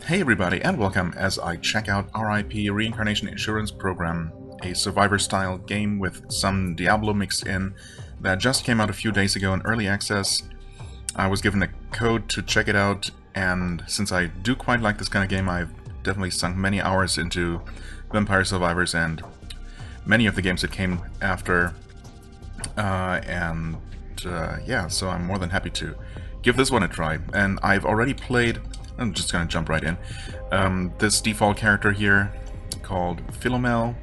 Hey everybody, and welcome as I check out R.I.P. Reincarnation Insurance Program, a Survivor-style game with some Diablo mixed in that just came out a few days ago in early access. I was given a code to check it out, and since I do quite like this kind of game, I've definitely sunk many hours into Vampire Survivors and many of the games that came after, yeah, so I'm more than happy to give this one a try. And I've already played, I'm just gonna jump right in, this default character here called Philomel.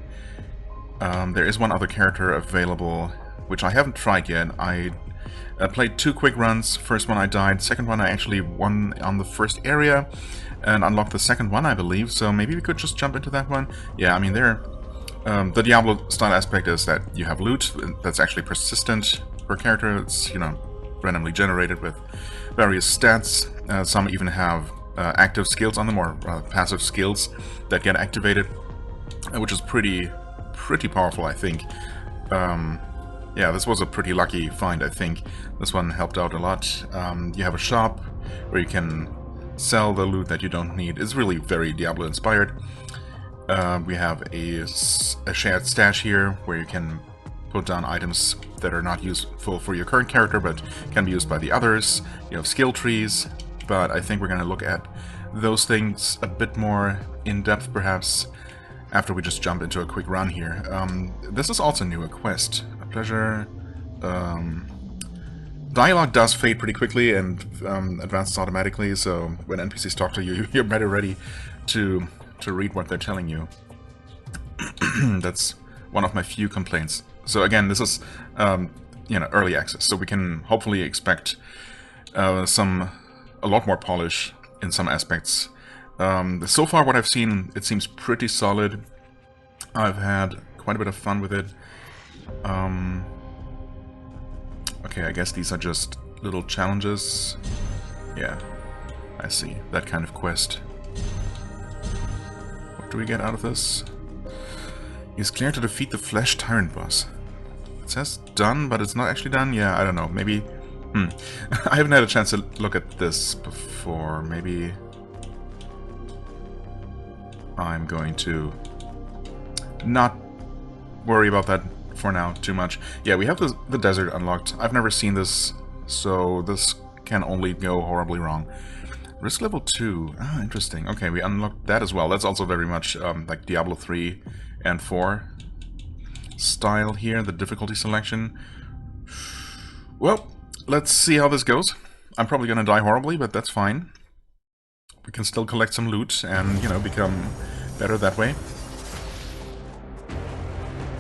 There is one other character available, which I haven't tried yet. I played two quick runs. First one I died, second one I actually won on the first area and unlocked the second one, I believe, so maybe we could just jump into that one. Yeah, I mean, the Diablo style aspect is that you have loot that's actually persistent per character. It's, you know, randomly generated with various stats. Some even have active skills on them, or passive skills that get activated, which is pretty powerful, I think. Yeah, this was a pretty lucky find, I think. This one helped out a lot. You have a shop where you can sell the loot that you don't need. It's really very Diablo inspired. We have a shared stash here where you can put down items that are not useful for your current character but can be used by the others. You have skill trees, but I think we're going to look at those things a bit more in depth perhaps after we just jump into a quick run here. This is also new, a quest. A pleasure. Dialogue does fade pretty quickly and advances automatically, so when NPCs talk to you, you're better ready to read what they're telling you. That's one of my few complaints. So again, this is you know, early access, so we can hopefully expect a lot more polish in some aspects. So far what I've seen, it seems pretty solid. I've had quite a bit of fun with it. Okay, I guess these are just little challenges. Yeah, I see. That kind of quest. What do we get out of this? He's clear to defeat the Flesh Tyrant boss. It says done, but it's not actually done. Yeah, I don't know. Maybe... I haven't had a chance to look at this before. Maybe... I'm going to not worry about that for now too much. Yeah, we have the desert unlocked. I've never seen this, so this can only go horribly wrong. Risk level 2. Ah, interesting. Okay, we unlocked that as well. That's also very much like Diablo 3 and 4 style here, the difficulty selection. Well, let's see how this goes. I'm probably gonna die horribly, but that's fine. We can still collect some loot and, you know, become better that way.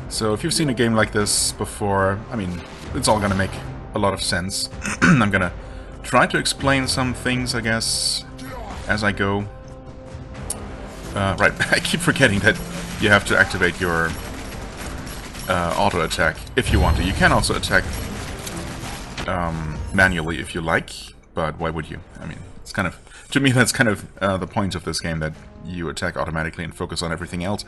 So if you've seen a game like this before, I mean, it's all gonna make a lot of sense. I'm gonna try to explain some things, I guess, as I go. Right, I keep forgetting that you have to activate your auto attack if you want to. You can also attack manually if you like, but why would you? I mean, it's kind of, to me, that's kind of the point of this game, that you attack automatically and focus on everything else.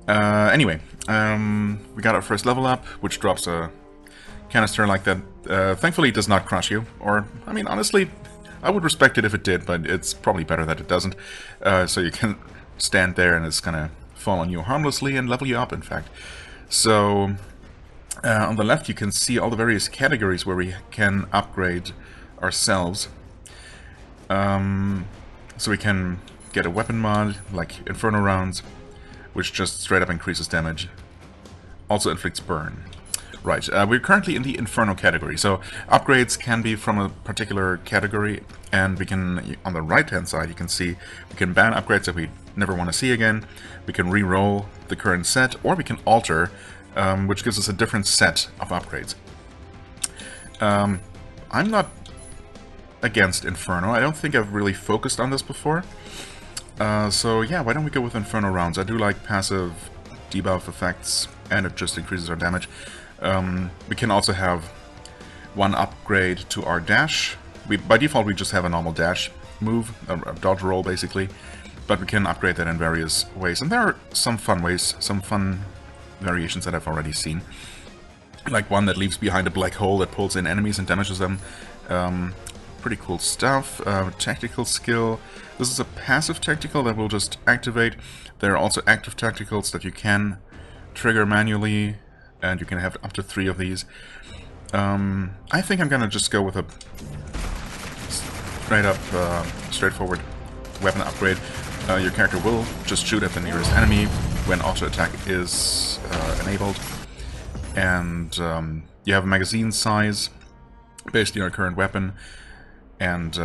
Anyway, we got our first level up, which drops a canister like that. Thankfully, it does not crush you, or, I mean, honestly, I would respect it if it did, but it's probably better that it doesn't. So you can stand there and it's gonna fall on you harmlessly and level you up, in fact. So, on the left you can see all the various categories where we can upgrade ourselves. So we can get a weapon mod, like Inferno rounds, which just straight up increases damage. Also inflicts burn. Right, we're currently in the Inferno category, so upgrades can be from a particular category, and we can, on the right-hand side, you can see we can ban upgrades that we never want to see again, we can re-roll the current set, or we can alter, which gives us a different set of upgrades. I'm not against Inferno. I don't think I've really focused on this before. So yeah, why don't we go with Inferno rounds? I do like passive debuff effects, and it just increases our damage. We can also have one upgrade to our dash. By default, we just have a normal dash move, a dodge roll basically, but we can upgrade that in various ways. And there are some fun ways, some fun variations that I've already seen. Like one that leaves behind a black hole that pulls in enemies and damages them. pretty cool stuff. Tactical skill. This is a passive tactical that will just activate. There are also active tacticals that you can trigger manually, and you can have up to 3 of these. I think I'm gonna just go with a straight up, straightforward weapon upgrade. Your character will just shoot at the nearest enemy when auto attack is enabled, and you have a magazine size based on your current weapon, and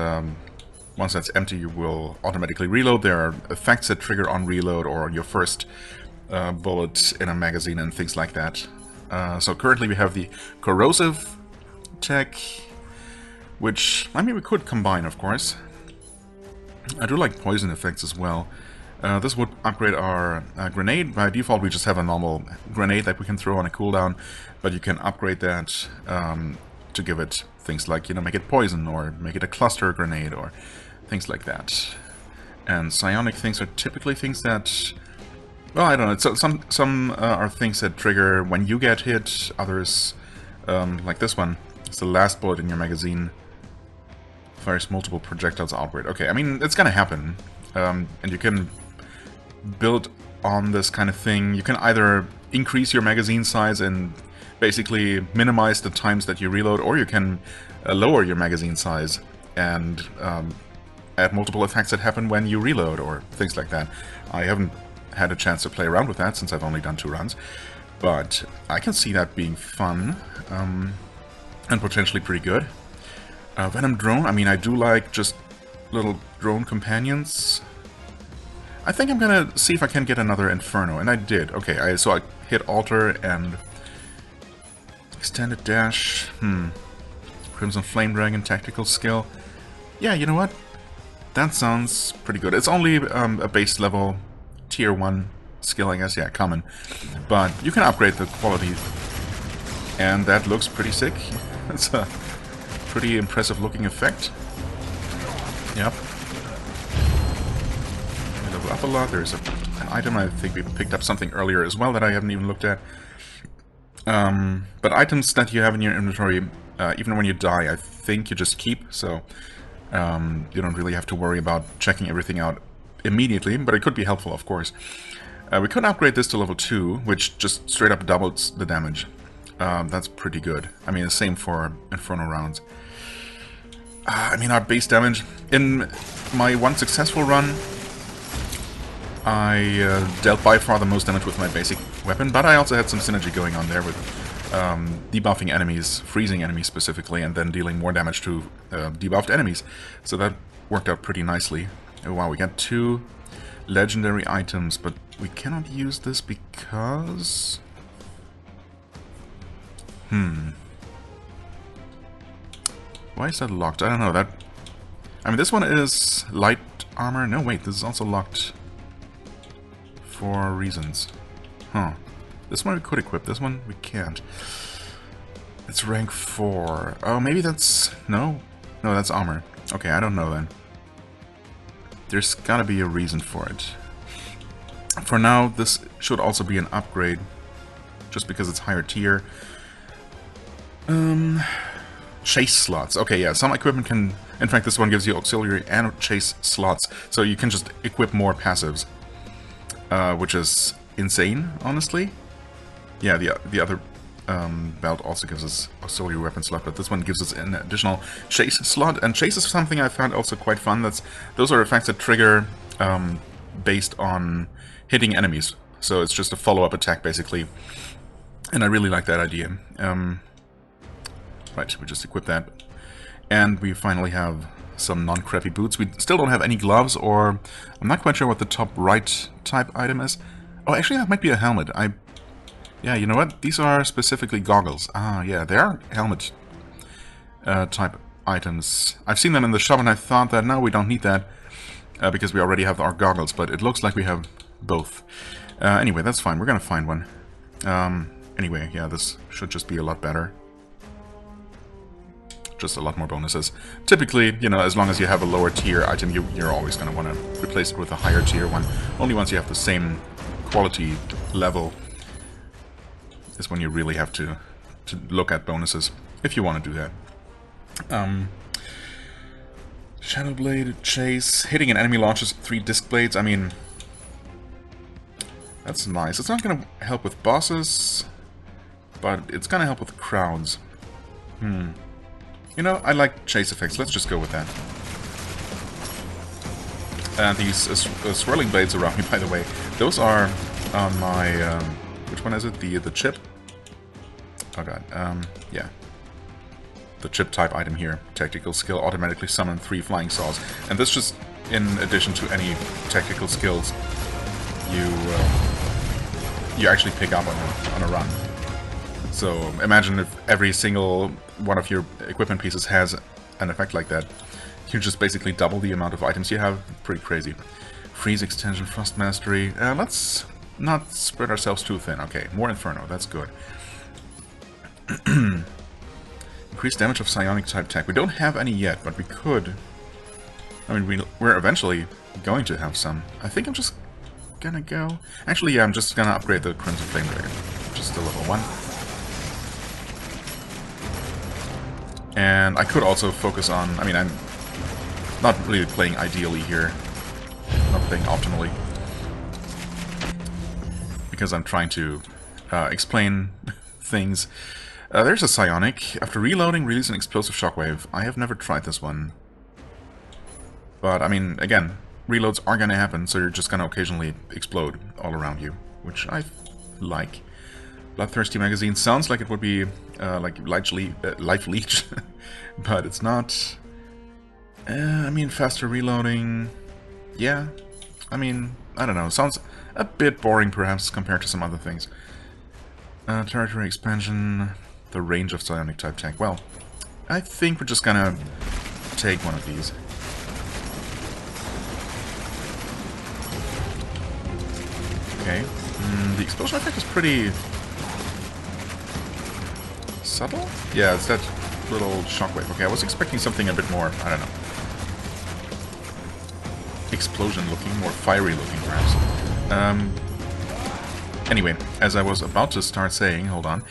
once that's empty you will automatically reload. There are effects that trigger on reload or on your first bullet in a magazine and things like that. So currently we have the corrosive tech, which, I mean, we could combine, of course. I do like poison effects as well. This would upgrade our grenade. By default we just have a normal grenade that we can throw on a cooldown, but you can upgrade that to give it things like, you know, make it poison, or make it a cluster grenade, or things like that. And psionic things are typically things that, well, I don't know, so some are things that trigger when you get hit, others, like this one, it's the last bullet in your magazine, fires multiple projectiles outward. Okay, I mean, it's gonna happen, and you can build on this kind of thing. You can either increase your magazine size and basically minimize the times that you reload, or you can lower your magazine size and add multiple effects that happen when you reload, or things like that. I haven't had a chance to play around with that since I've only done 2 runs, but I can see that being fun, and potentially pretty good. Venom drone, I mean, I do like just little drone companions. I think I'm gonna see if I can get another Inferno, and I did. Okay, so I hit Alter and extended dash. Crimson Flame Dragon tactical skill. Yeah, you know what? That sounds pretty good. It's only a base level tier 1 skill, I guess. Yeah, common. But you can upgrade the quality, and that looks pretty sick. It's a pretty impressive looking effect. Yep. Level up a lot. There's an item. I think we picked up something earlier as well that I haven't even looked at. But items that you have in your inventory, even when you die, I think you just keep, so you don't really have to worry about checking everything out immediately, but it could be helpful, of course. We could upgrade this to level 2, which just straight up doubles the damage. That's pretty good. I mean, the same for Inferno rounds. I mean, our base damage... In my one successful run, I dealt by far the most damage with my basic weapon, but I also had some synergy going on there with debuffing enemies, freezing enemies specifically, and then dealing more damage to debuffed enemies. So that worked out pretty nicely. Oh, wow, we got 2 legendary items, but we cannot use this because... Why is that locked? I don't know. That... I mean, this one is light armor. No, wait, this is also locked for reasons. Huh. This one we could equip. This one we can't. It's rank 4. Oh, maybe that's... No? No, that's armor. Okay, I don't know then. There's gotta be a reason for it. For now, this should also be an upgrade, just because it's higher tier. Chase slots. Okay, yeah, some equipment can... In fact, this one gives you auxiliary and chase slots, so you can just equip more passives. Which is insane, honestly. Yeah, the other belt also gives us auxiliary weapon slot, but this one gives us an additional chase slot, and chase is something I found also quite fun. Those are effects that trigger based on hitting enemies, so it's just a follow-up attack, basically. And I really like that idea. Right, we just equip that. And we finally have some non-crappy boots. We still don't have any gloves, or... I'm not quite sure what the top right type item is. Oh, actually, that might be a helmet. Yeah, you know what? These are specifically goggles. Ah, yeah, they are helmet type items. I've seen them in the shop, and I thought that, no, we don't need that, because we already have our goggles, but it looks like we have both. Anyway, that's fine. We're gonna find one. Anyway, yeah, this should just be a lot better. Just a lot more bonuses. Typically, you know, as long as you have a lower tier item, you're always going to want to replace it with a higher tier one. Only once you have the same quality level is when you really have to look at bonuses, if you want to do that. Shadow Blade, Chase. Hitting an enemy launches 3 disc blades. I mean, that's nice. It's not going to help with bosses, but it's going to help with crowds. You know, I like chase effects. Let's just go with that. And these swirling blades around me, by the way, those are on my... which one is it? The chip? Oh god, yeah. The chip type item here. Tactical skill, automatically summon 3 flying saws. And this just, in addition to any tactical skills you actually pick up on a run. So imagine if every single one of your equipment pieces has an effect like that. You just basically double the amount of items you have. Pretty crazy. Freeze extension, Frost Mastery. Let's not spread ourselves too thin. Okay, more Inferno. That's good. Increased damage of psionic type tech. We don't have any yet, but we could. I mean, we're eventually going to have some. I think I'm just gonna go... Actually, yeah, I'm just gonna upgrade the Crimson Flame Dragon. Just to level 1. And I could also focus on... I mean, I'm not really playing ideally here. Not playing optimally. Because I'm trying to explain things. There's a psionic. After reloading, release an explosive shockwave. I have never tried this one. But, I mean, again, reloads are going to happen, so you're just going to occasionally explode all around you. Which I like. Bloodthirsty Magazine sounds like it would be like Life Leech. But it's not. I mean, faster reloading. Yeah. I mean, I don't know. Sounds a bit boring, perhaps, compared to some other things. Territory expansion. The range of psionic type tech. Well, I think we're just gonna take one of these. Okay. The explosion effect is pretty subtle? Yeah, it's that little shockwave. Okay, I was expecting something a bit more, I don't know, explosion looking, more fiery looking perhaps. Anyway, as I was about to start saying, hold on.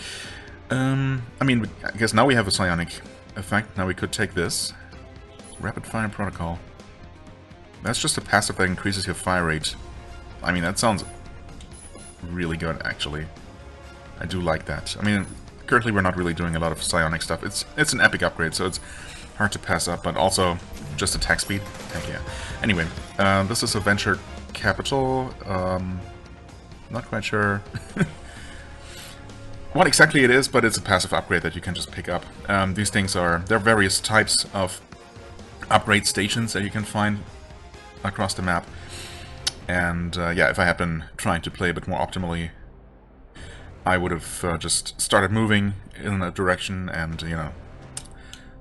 I mean, I guess now we have a psionic effect. Now we could take this. Rapid Fire Protocol. That's just a passive that increases your fire rate. I mean, that sounds really good, actually. I do like that. I mean, currently we're not really doing a lot of psionic stuff. It's an epic upgrade, so it's hard to pass up, but also just attack speed. Heck yeah. Anyway, this is a venture capital. Not quite sure what exactly it is, but it's a passive upgrade that you can just pick up. These things there are various types of upgrade stations that you can find across the map. And yeah, if I had been trying to play a bit more optimally, I would have just started moving in a direction and, you know,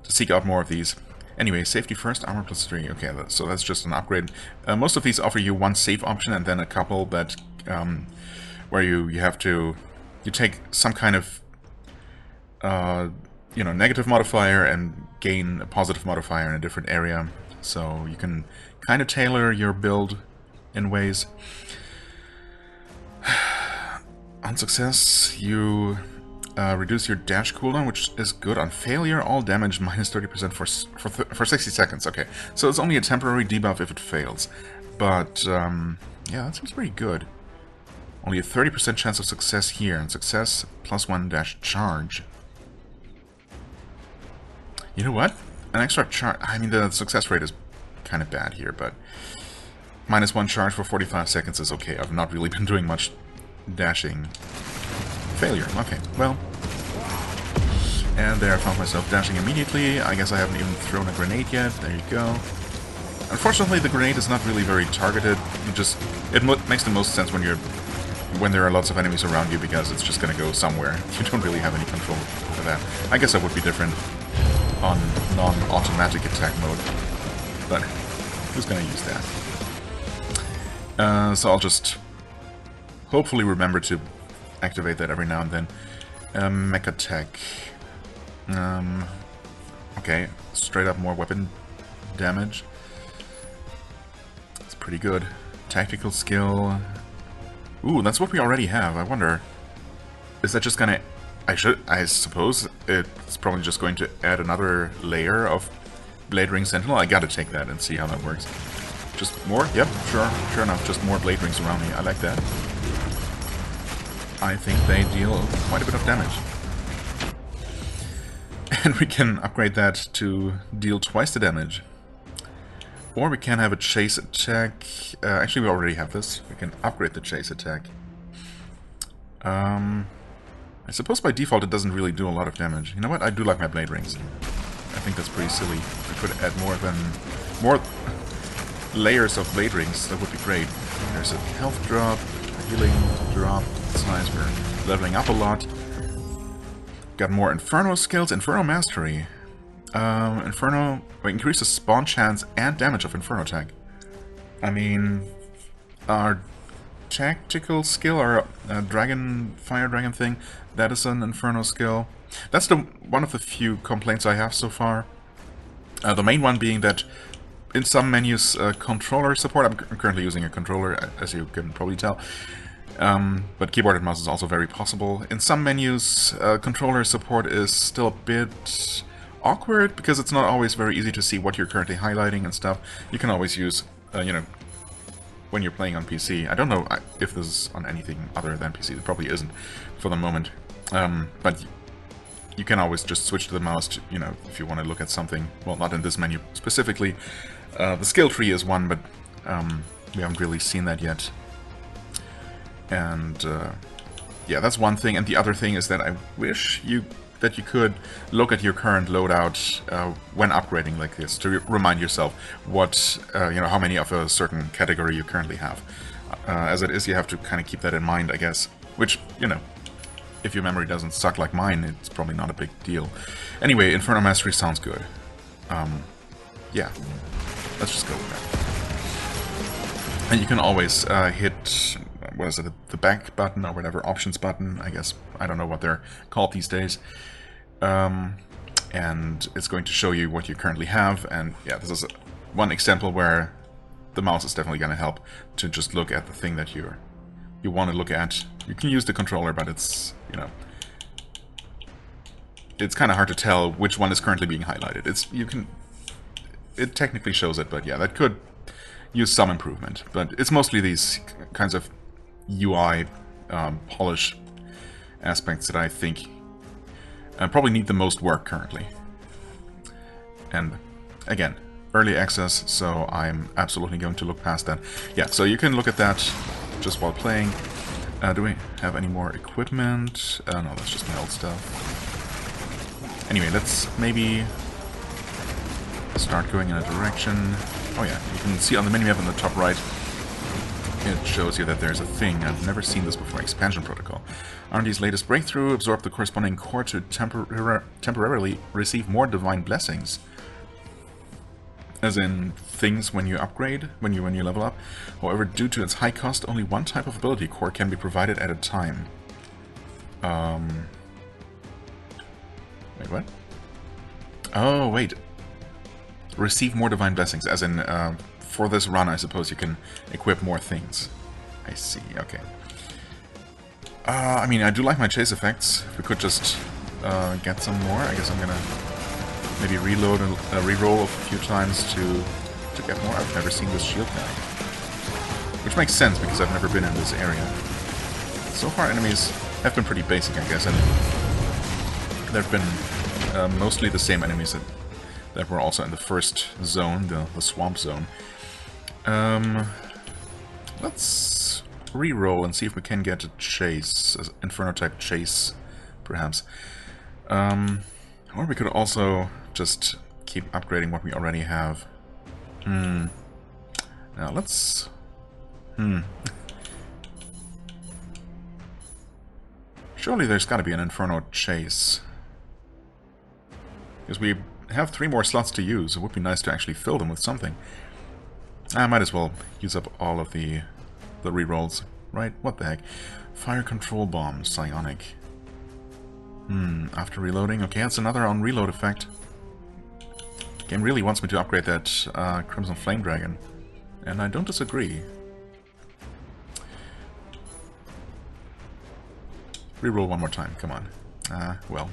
to seek out more of these. Anyway, safety first, armor plus 3. Okay, so that's just an upgrade. Most of these offer you one save option and then a couple that where you have to take some kind of you know, negative modifier and gain a positive modifier in a different area. So you can kind of tailor your build in ways. On success, you reduce your dash cooldown, which is good. On failure, all damage minus 30% for 60 seconds. Okay, so it's only a temporary debuff if it fails. But, yeah, that seems pretty good. Only a 30% chance of success here, and success plus 1 dash charge. You know what? An extra charge. I mean, the success rate is kind of bad here, but minus 1 charge for 45 seconds is okay. I've not really been doing much dashing. Failure. Okay, well. And there I found myself dashing immediately. I guess I haven't even thrown a grenade yet. There you go. Unfortunately, the grenade is not really very targeted. It makes the most sense when there are lots of enemies around you, because it's just gonna go somewhere. You don't really have any control over that. I guess that would be different on non-automatic attack mode, but who's gonna use that? So I'll just hopefully remember to activate that every now and then. Mecha Tech. Okay, straight up more weapon damage. It's pretty good. Tactical skill. Ooh, that's what we already have. I wonder, is that just gonna... I suppose it's probably just going to add another layer of Blade Ring Sentinel. I gotta take that and see how that works. Just more? Yep, sure enough, just more Blade Rings around me. I like that. I think they deal quite a bit of damage. And we can upgrade that to deal twice the damage. Or we can have a chase attack. Actually, we already have this. We can upgrade the chase attack. I suppose by default it doesn't really do a lot of damage. You know what? I do like my Blade Rings. I think that's pretty silly. If we could add more layers of Blade Rings, that would be great. There's a health drop, a healing drop. That's nice. We're leveling up a lot. Got more Inferno skills. Inferno Mastery. Inferno increases spawn chance and damage of Inferno attack. I mean, our tactical skill, our fire dragon thing, that is an Inferno skill. That's one of the few complaints I have so far. The main one being that in some menus, controller support. I'm currently using a controller, as you can probably tell. But keyboard and mouse is also very possible. In some menus, controller support is still a bit awkward, because it's not always very easy to see what you're currently highlighting and stuff. You can always use, you know, when you're playing on PC. I don't know if this is on anything other than PC. It probably isn't for the moment. But you can always just switch to the mouse, to, you know, if you want to look at something. Well, not in this menu specifically. The skill tree is one, but we haven't really seen that yet. And yeah, that's one thing. And the other thing is that I wish that you could look at your current loadout when upgrading like this, to remind yourself what, you know, how many of a certain category you currently have. As it is, you have to kind of keep that in mind, I guess. Which, you know, if your memory doesn't suck like mine, it's probably not a big deal. Anyway, Inferno Mastery sounds good. Yeah, let's just go with that. And you can always hit, what is it, the back button or whatever, options button, I guess. I don't know what they're called these days. And it's going to show you what you currently have. And yeah, this is one example where the mouse is definitely going to help to just look at the thing that you want to look at. You can use the controller, but it's, you know, it's kind of hard to tell which one is currently being highlighted. It technically shows it, but yeah, that could use some improvement. But it's mostly these kinds of UI polish aspects that I think probably need the most work currently. And again, early access, so I'm absolutely going to look past that. Yeah, so you can look at that just while playing. Do we have any more equipment? No, that's just my old stuff. Anyway, let's maybe start going in a direction. Oh yeah, you can see on the minimap on the top right, it shows you that there's a thing. I've never seen this before. Expansion Protocol. R&D's latest breakthrough. Absorb the corresponding core to temporarily receive more divine blessings. As in things when you upgrade, when you level up. However, due to its high cost, only one type of ability core can be provided at a time. Wait, what? Oh, wait. Receive more divine blessings, as in, for this run, I suppose you can equip more things. I see, okay. I mean, I do like my chase effects. If we could just get some more, I guess I'm gonna maybe reload and reroll a few times to get more. I've never seen this shield guy. Which makes sense, because I've never been in this area. So far, enemies have been pretty basic, I guess, and there have been mostly the same enemies that were also in the first zone, the swamp zone. Let's re-roll and see if we can get a chase, Inferno type chase, perhaps. Or we could also just keep upgrading what we already have. Now let's... Surely there's gotta be an Inferno chase. Because we have 3 more slots to use. It would be nice to actually fill them with something. I might as well use up all of the rerolls. Right, what the heck. Fire control bomb, psionic. After reloading. Okay, that's another on reload effect. Game really wants me to upgrade that Crimson Flame Dragon. And I don't disagree. Reroll one more time, come on. Well.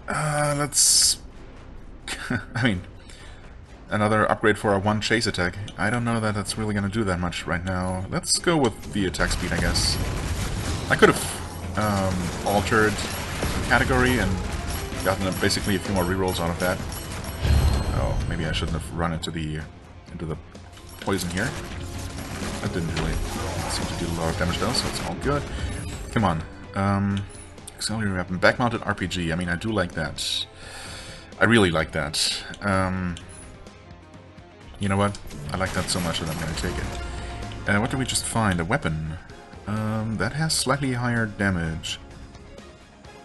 Let's I mean, another upgrade for a 1 chase attack. I don't know that that's really going to do that much right now. Let's go with the attack speed, I guess. I could have altered the category and gotten basically a few more rerolls out of that. Oh, maybe I shouldn't have run into the poison here. That didn't really seem to do a lot of damage though, so it's all good. Come on. Auxiliary weapon. Back-mounted RPG. I mean, I do like that. I really like that. You know what? I like that so much that I'm going to take it. What did we just find? A weapon. That has slightly higher damage.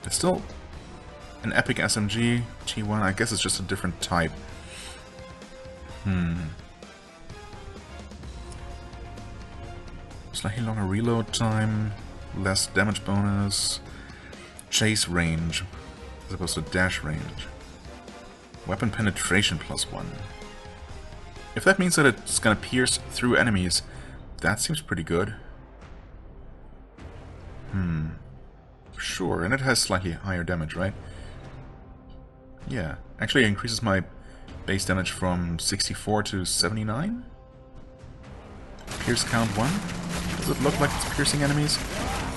It's still an epic SMG. T1. I guess it's just a different type. Slightly longer reload time. Less damage bonus. Chase range. As opposed to dash range. Weapon penetration +1. If that means that it's gonna pierce through enemies, that seems pretty good. Sure, and it has slightly higher damage, right? Yeah, actually it increases my base damage from 64 to 79? Pierce count 1? Does it look like it's piercing enemies?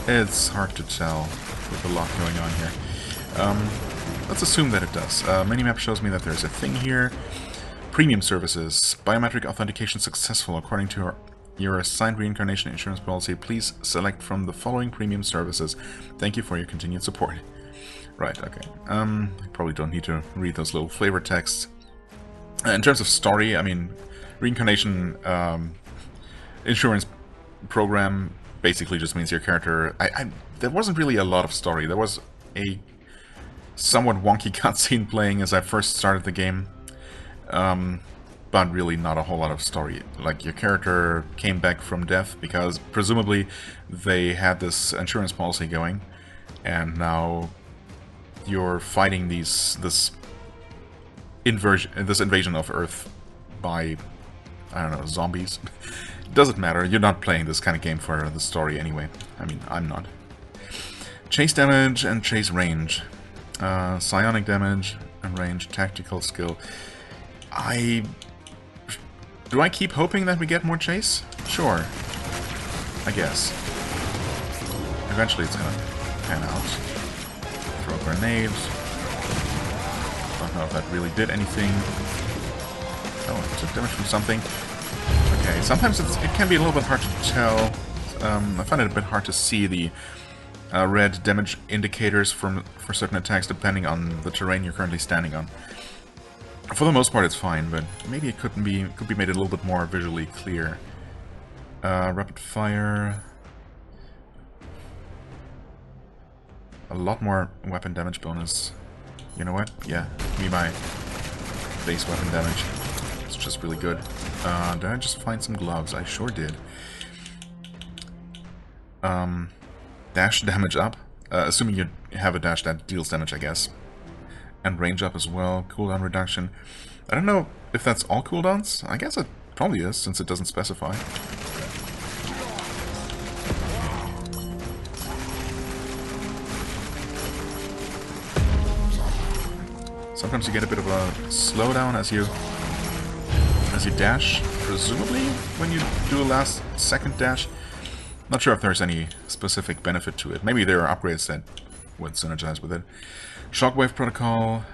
It's hard to tell with a lot going on here. Let's assume that it does. Minimap shows me that there's a thing here. Premium services. Biometric authentication successful. According to your assigned reincarnation insurance policy, please select from the following premium services. Thank you for your continued support. Right, okay. I probably don't need to read those little flavor texts. In terms of story, I mean, Reincarnation Insurance Program basically just means your character... there wasn't really a lot of story. There was a somewhat wonky cutscene playing as I first started the game. But really not a whole lot of story. Like, your character came back from death because presumably they had this insurance policy going, and now you're fighting this invasion of Earth by, I don't know, zombies. Doesn't matter, you're not playing this kind of game for the story anyway. I mean, I'm not. Chase damage and chase range. Psionic damage and range, tactical skill. Do I keep hoping that we get more chase? Sure. I guess. Eventually it's gonna pan out. Throw grenades. Don't know if that really did anything. Oh, it took damage from something. Okay, sometimes it can be a little bit hard to tell. I find it a bit hard to see the red damage indicators for certain attacks depending on the terrain you're currently standing on. For the most part, it's fine, but maybe it could be made a little bit more visually clear. Rapid fire. A lot more weapon damage bonus. You know what? Yeah, give me my base weapon damage. It's just really good. Did I just find some gloves? I sure did. Dash damage up. Assuming you have a dash that deals damage, I guess. And range up as well. Cooldown reduction. I don't know if that's all cooldowns. I guess it probably is, since it doesn't specify. Sometimes you get a bit of a slowdown as you dash, presumably when you do a last second dash. Not sure if there's any specific benefit to it. Maybe there are upgrades that would synergize with it. Shockwave protocol,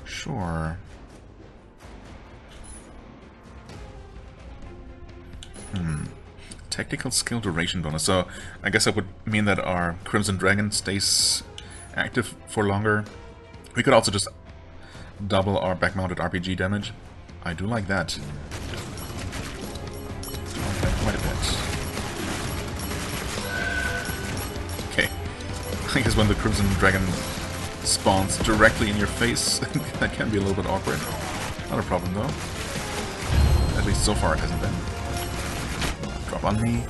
sure. Tactical skill duration bonus. So I guess that would mean that our Crimson Dragon stays active for longer. We could also just double our back-mounted RPG damage. I do like that. Quite a bit. Okay. I guess when the Crimson Dragon spawns directly in your face, that can be a little bit awkward. Not a problem though. At least so far it hasn't been. Drop on me.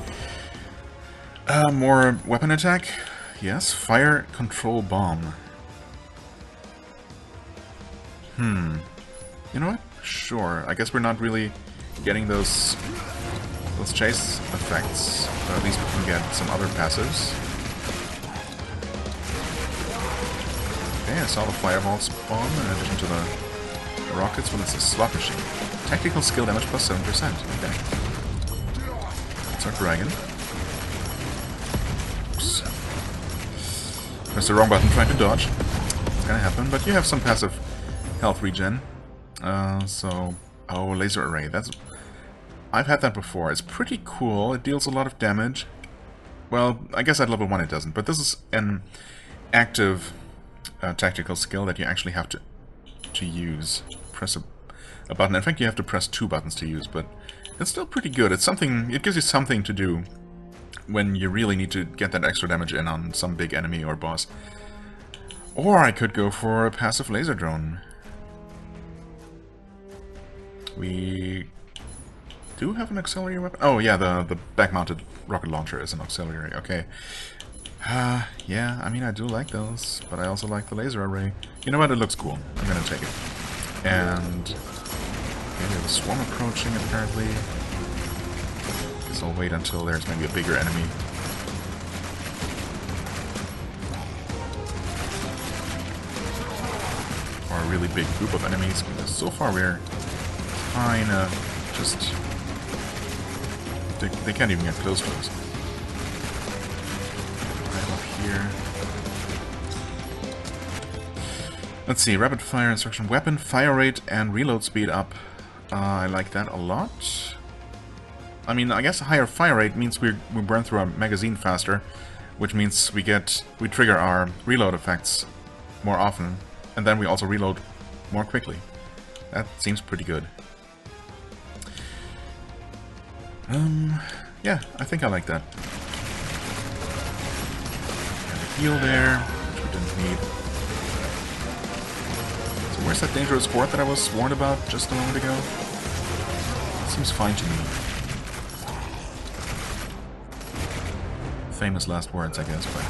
More weapon attack. Yes, fire control bomb. You know what? Sure. I guess we're not really getting those chase effects, but at least we can get some other passives. Okay, I saw the fireball spawn in addition to the rockets. Well, it's a slot machine. Tactical skill damage plus 7%. Okay. That's our dragon. Oops. Press the wrong button trying to dodge. It's gonna happen, but you have some passive health regen. Oh, laser array. I've had that before. It's pretty cool. It deals a lot of damage. Well, I guess at level 1 it doesn't, but this is an active tactical skill that you actually have to use. Press a button. In fact, you have to press 2 buttons to use, but it's still pretty good. It's something. It gives you something to do when you really need to get that extra damage in on some big enemy or boss. Or I could go for a passive laser drone. We do have an auxiliary weapon. Oh yeah, the back-mounted rocket launcher is an auxiliary. Okay. Yeah, I mean I do like those, but I also like the laser array. You know what? It looks cool. I'm gonna take it. And okay, we have a swarm approaching apparently. Guess I'll wait until there's maybe a bigger enemy. Or a really big group of enemies, because so far we're kinda just... They can't even get close to us. Right up here. Let's see, rapid fire instruction, weapon, fire rate, and reload speed up. I like that a lot. I mean, I guess a higher fire rate means we burn through our magazine faster, which means we trigger our reload effects more often, and then we also reload more quickly. That seems pretty good. Yeah, I think I like that. And a heal there, which we didn't need. So where's that dangerous horde that I was warned about just a moment ago? Seems fine to me. Famous last words, I guess, but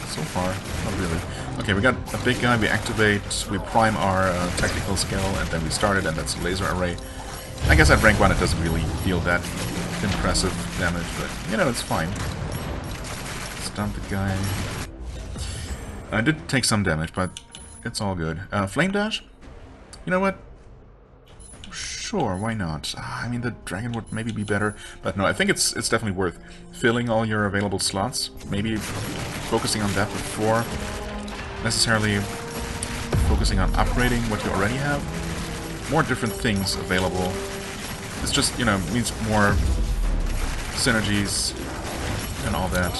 so far, not really. Okay, we got a big guy, we activate, we prime our tactical skill, and then we start it, and that's a laser array. I guess at rank 1 it doesn't really deal that impressive damage, but, you know, it's fine. Stomp the guy. I did take some damage, but it's all good. Flame dash? You know what? Sure, why not? I mean, the dragon would maybe be better, but no, I think it's definitely worth filling all your available slots. Maybe focusing on that before necessarily focusing on upgrading what you already have. More different things available. It's just, you know, means more synergies and all that.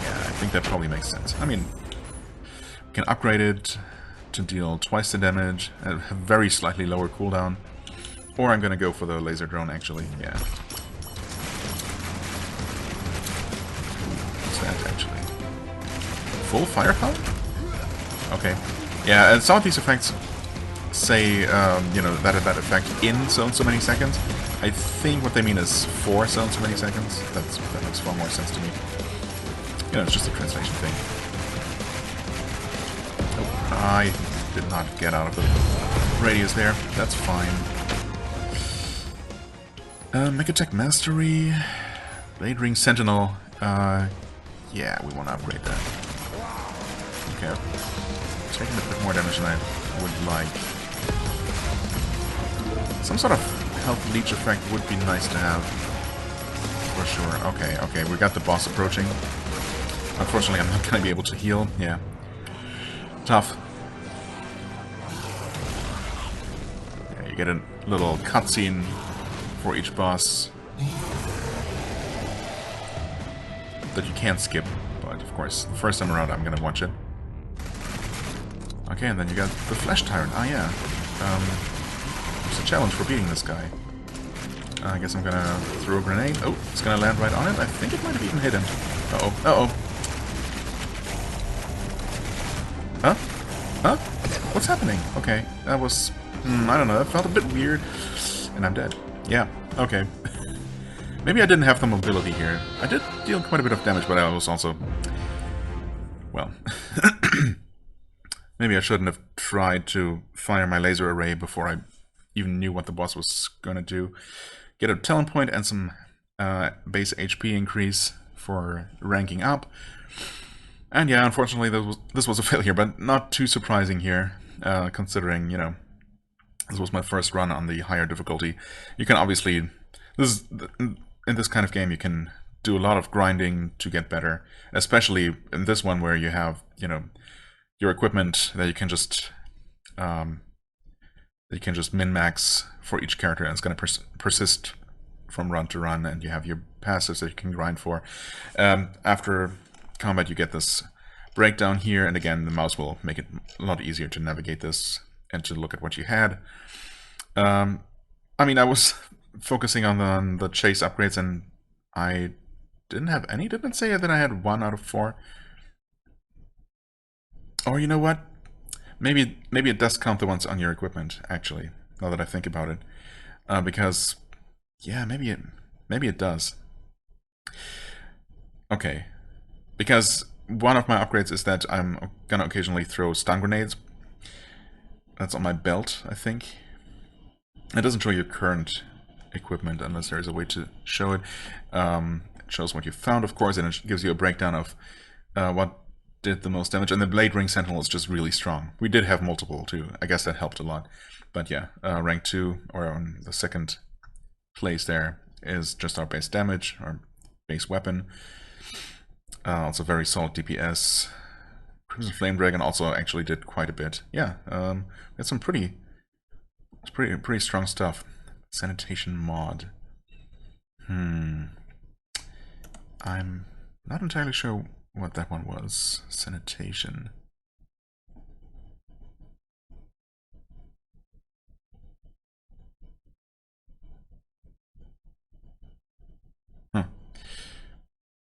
Yeah, I think that probably makes sense. I mean, you can upgrade it to deal twice the damage at a very slightly lower cooldown. Or I'm gonna go for the laser drone, actually. Yeah. What's that, actually? Full firepower? Okay. Yeah, and some of these effects say, you know, that effect in so many seconds. I think what they mean is for so many seconds. That makes far more sense to me. You know, it's just a translation thing. Oh, I did not get out of the radius there. That's fine. Mech Attack Mastery. Blade Ring Sentinel. Yeah, we want to upgrade that. Okay. Taking a bit more damage than I would like. Some sort of health leech effect would be nice to have. For sure. Okay, we got the boss approaching. Unfortunately, I'm not going to be able to heal. Yeah. Tough. Yeah, you get a little cutscene for each boss that you can't skip. But, of course, the first time around, I'm going to watch it. Okay, and then you got the Flesh Tyrant. Ah, yeah. There's a challenge for beating this guy. I guess I'm gonna throw a grenade. Oh, it's gonna land right on it. I think it might have even hit him. Uh-oh. Uh-oh. Huh? Huh? What's happening? Okay, that was... I don't know, that felt a bit weird. And I'm dead. Yeah, okay. Maybe I didn't have the mobility here. I did deal quite a bit of damage, but I was also... Well... Maybe I shouldn't have tried to fire my laser array before I even knew what the boss was gonna do. Get a talent point and some base HP increase for ranking up. And yeah, unfortunately, this was a failure, but not too surprising here, considering, this was my first run on the higher difficulty. You can obviously, this is, in this kind of game, you can do a lot of grinding to get better, especially in this one where you have, your equipment that you can just min-max for each character, and it's going to persist from run to run, and you have your passives that you can grind for. After combat, you get this breakdown here, and again, the mouse will make it a lot easier to navigate this and to look at what you had. I mean, I was focusing on the chase upgrades, and I didn't have any. Didn't say that I had 1 out of 4. Or you know what? Maybe it does count the ones on your equipment, actually, now that I think about it. Because, yeah, maybe it does. Okay. Because one of my upgrades is that I'm gonna occasionally throw stun grenades. That's on my belt, I think. It doesn't show your current equipment unless there's a way to show it. It shows what you found, of course, and it gives you a breakdown of what did the most damage. And the Blade Ring Sentinel is just really strong. We did have multiple, too. I guess that helped a lot. But yeah, rank 2, or on the second place there, is just our base damage, our base weapon. Also very solid DPS. Crimson Flame Dragon also actually did quite a bit. Yeah, it's some pretty strong stuff. Sanitation mod. I'm not entirely sure what that one was. Sanitation. Huh.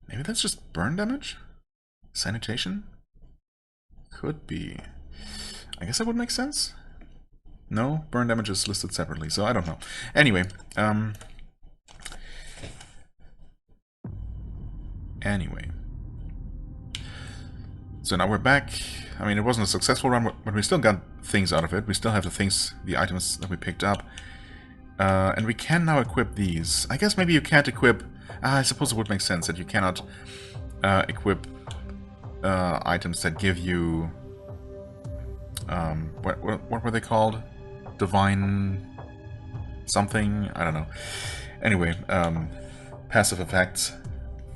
Maybe that's just burn damage? Sanitation? Could be. I guess that would make sense. No, burn damage is listed separately, so I don't know. Anyway, so now we're back. I mean, it wasn't a successful run, but we still got things out of it. We still have the items that we picked up. And we can now equip these. I guess maybe you can't equip... I suppose it would make sense that you cannot equip items that give you... what were they called? Divine... something? I don't know. Anyway, passive effects,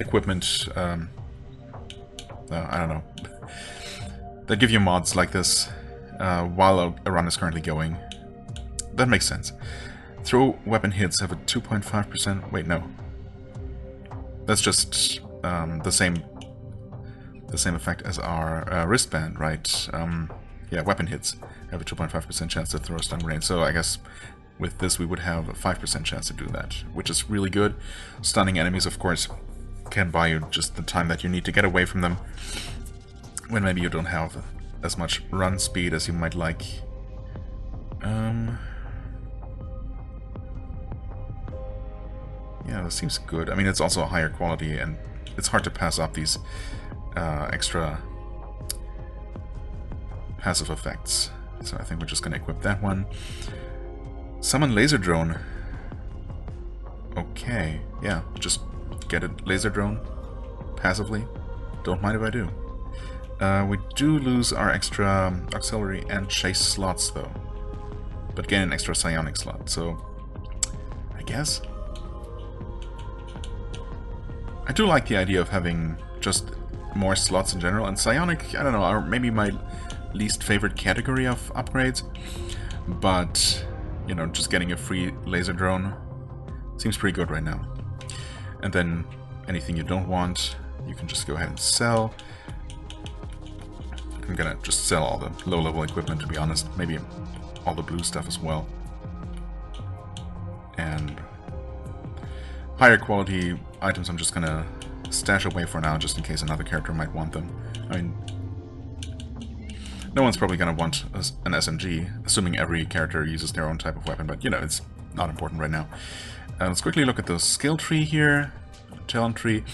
equipment... I don't know. That give you mods like this while a run is currently going. That makes sense. Throw weapon hits have a 2.5%... Wait, no. That's just the same effect as our wristband, right? Yeah, weapon hits have a 2.5% chance to throw a stun grenade. So I guess with this we would have a 5% chance to do that, which is really good. Stunning enemies, of course, can buy you just the time that you need to get away from them when maybe you don't have as much run speed as you might like. Yeah, this seems good. I mean, it's also a higher quality, and it's hard to pass up these extra passive effects. So I think we're just going to equip that one. Summon Laser Drone. Okay, yeah, just get a Laser Drone passively. Don't mind if I do. We do lose our extra auxiliary and chase slots, though. But gain an extra psionic slot, so I guess... I do like the idea of having just more slots in general, and psionic, I don't know, are maybe my least favorite category of upgrades, but, you know, just getting a free laser drone seems pretty good right now. And then anything you don't want, you can just go ahead and sell. I'm gonna just sell all the low-level equipment, to be honest, maybe all the blue stuff as well. And higher quality items I'm just gonna stash away for now, just in case another character might want them. I mean, no one's probably gonna want an SMG, assuming every character uses their own type of weapon, but you know, it's not important right now. Let's quickly look at the skill tree here, talent tree.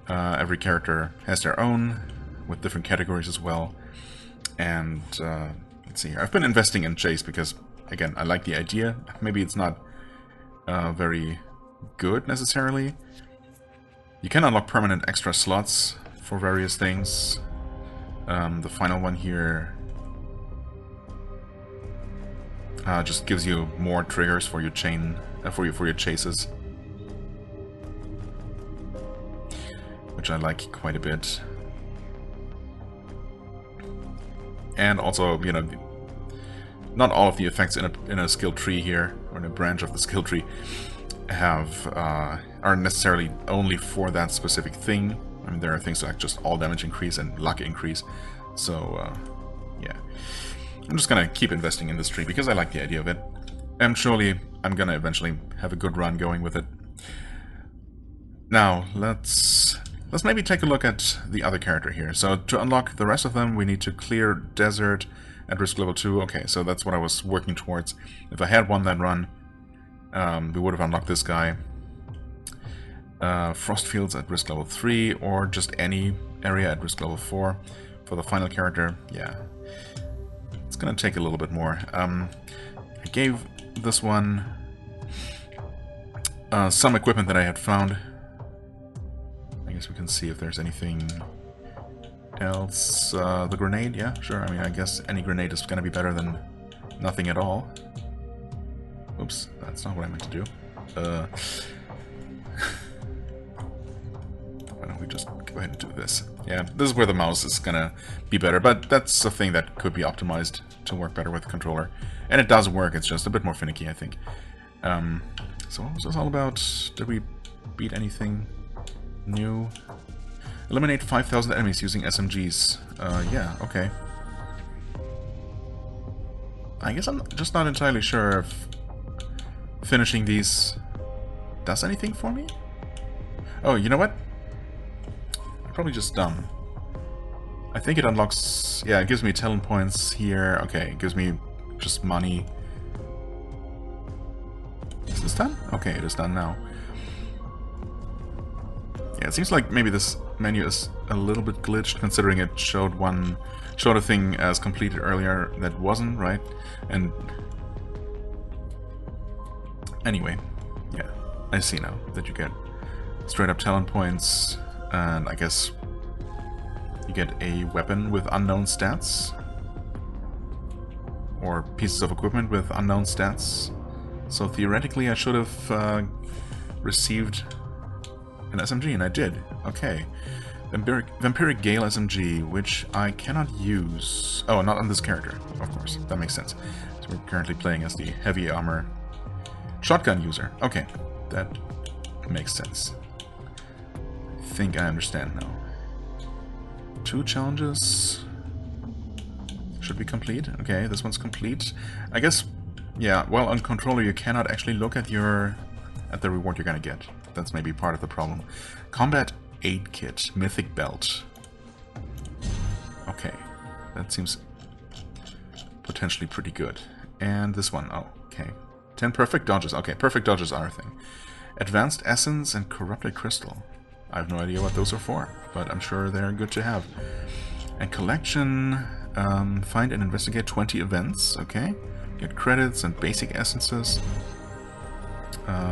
Every character has their own, with different categories as well. And let's see here. I've been investing in Chase because, again, I like the idea. Maybe it's not very good necessarily. You can unlock permanent extra slots for various things. The final one here just gives you more triggers for your chain, for your chases, which I like quite a bit. And also, you know, not all of the effects in a skill tree here, or in a branch of the skill tree, are necessarily only for that specific thing. I mean, there are things like just all damage increase and luck increase. So, yeah. I'm just gonna keep investing in this tree because I like the idea of it. And surely I'm gonna eventually have a good run going with it. Now, let's maybe take a look at the other character here. So, to unlock the rest of them, we need to clear desert at risk level 2. Okay, so that's what I was working towards. If I had won that run, we would have unlocked this guy. Frost fields at risk level 3, or just any area at risk level 4. For the final character, yeah. It's gonna take a little bit more. I gave this one some equipment that I had found. I guess we can see if there's anything else. The grenade, yeah, sure. I mean, I guess any grenade is gonna be better than nothing at all. Oops, that's not what I meant to do. Why don't we just go ahead and do this? Yeah, this is where the mouse is gonna be better, but that's a thing that could be optimized to work better with the controller. And it does work, it's just a bit more finicky, I think. So what was this all about? Did we beat anything new? Eliminate 5,000 enemies using SMGs. Yeah, okay. I guess I'm just not entirely sure if finishing these does anything for me? Oh, you know what? I'm probably just dumb. I think it unlocks... Yeah, it gives me talent points here. Okay, it gives me just money. Is this done? Okay, it is done now. Yeah, it seems like maybe this menu is a little bit glitched, considering it showed a thing as completed earlier that wasn't, right? And anyway, yeah, I see now that you get straight up talent points, and I guess you get a weapon with unknown stats, or pieces of equipment with unknown stats. So theoretically I should have received an SMG, and I did. Okay. Vampiric Gale SMG, which I cannot use. Oh, not on this character, of course. That makes sense. So we're currently playing as the heavy armor shotgun user. Okay, that makes sense. I think I understand now. 2 challenges should be complete. Okay, this one's complete. I guess, yeah, well, on controller you cannot actually look at the reward you're gonna get. That's maybe part of the problem. Combat Aid Kit, Mythic Belt. Okay, that seems potentially pretty good. And this one, oh, okay. 10 perfect dodges. Okay, perfect dodges are a thing. Advanced Essence and Corrupted Crystal. I have no idea what those are for, but I'm sure they're good to have. And collection, find and investigate 20 events, okay. Get credits and basic essences.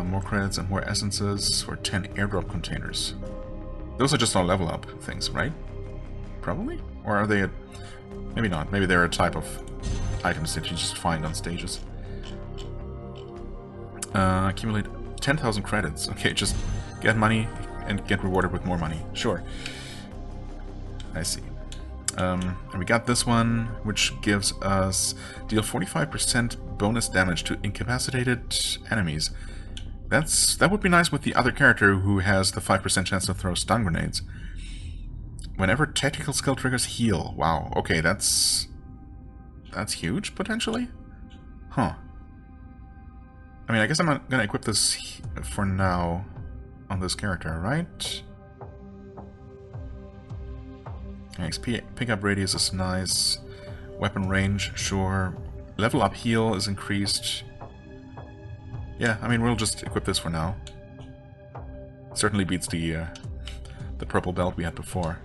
More credits and more essences for 10 airdrop containers. Those are just all level up things, right? Probably? Or are they maybe not. Maybe they're a type of items that you just find on stages. Accumulate 10,000 credits. Okay, just get money and get rewarded with more money. Sure. I see. And we got this one, which gives us deal 45% bonus damage to incapacitated enemies. That would be nice with the other character who has the 5% chance to throw stun grenades. Whenever tactical skill triggers heal. Wow, okay, that's huge, potentially? Huh. I mean, I guess I'm not gonna equip this for now on this character, right? XP pickup radius is nice. Weapon range, sure. Level up heal is increased. Yeah, I mean, we'll just equip this for now. Certainly beats the purple belt we had before.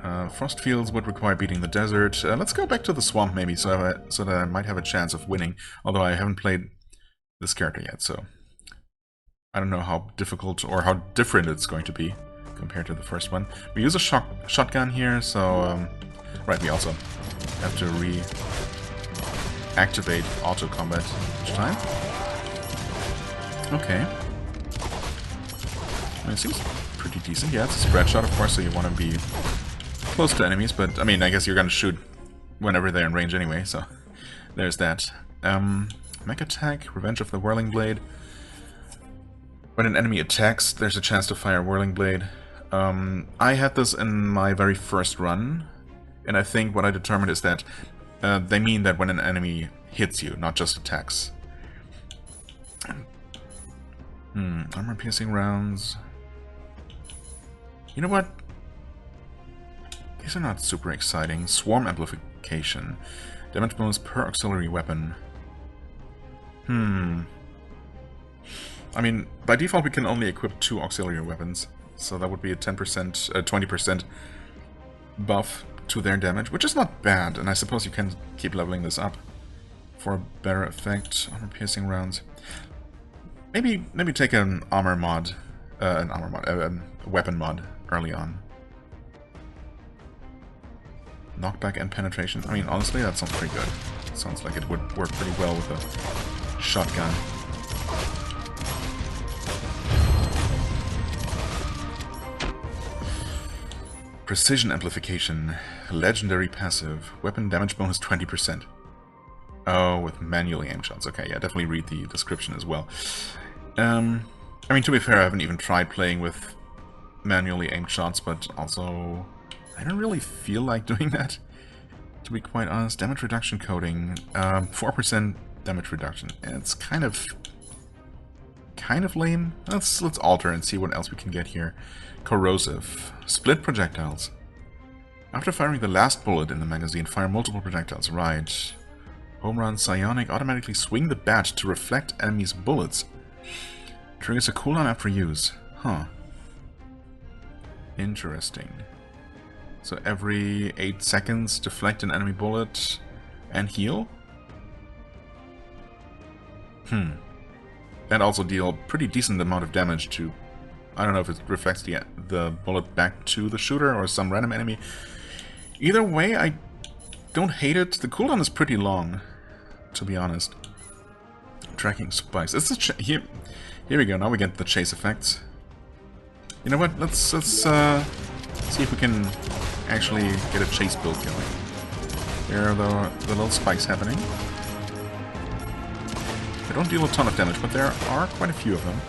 Frost fields would require beating the desert. Let's go back to the swamp, maybe, so that I might have a chance of winning. Although I haven't played this character yet, so I don't know how difficult or how different it's going to be. compared to the first one. We use a shotgun here, so right, we also have to reactivate auto combat each time. Okay. I mean, it seems pretty decent. Yeah, it's a spread shot, of course, so you want to be close to enemies, but I mean, I guess you're gonna shoot whenever they're in range anyway, so there's that. Mech attack, Revenge of the Whirling Blade. When an enemy attacks, there's a chance to fire Whirling Blade. I had this in my very first run, and I think what I determined is that they mean that when an enemy hits you, not just attacks. Armor-piercing rounds. You know what? These are not super exciting. Swarm amplification. Damage bonus per auxiliary weapon. I mean, by default we can only equip 2 auxiliary weapons, so that would be a 10%, 20% buff to their damage, which is not bad, and I suppose you can keep leveling this up for a better effect. Armor-piercing rounds. Maybe take an armor mod, a weapon mod early on. Knockback and penetration. I mean, honestly, that sounds pretty good. Sounds like it would work pretty well with a shotgun. Precision amplification. Legendary passive. Weapon damage bonus 20%. Oh, with manually aimed shots. Okay, yeah, definitely read the description as well. I mean, to be fair, I haven't even tried playing with manually aimed shots, but also I don't really feel like doing that, to be quite honest. Damage reduction coding, 4% damage reduction. It's kind of lame. Let's alter and see what else we can get here. Corrosive. Split projectiles. After firing the last bullet in the magazine, fire multiple projectiles. Right. Home run psionic. Automatically swing the bat to reflect enemies' bullets. Triggers a cooldown after use. Huh. Interesting. So every 8 seconds, deflect an enemy bullet and heal? That also deal pretty decent amount of damage to... I don't know if it reflects the bullet back to the shooter or some random enemy. Either way, I don't hate it. The cooldown is pretty long, to be honest. Tracking spikes. It's here we go. Now we get the chase effects. You know what? Let's see if we can actually get a chase build going. There are the little spikes happening. They don't deal a ton of damage, but there are quite a few of them.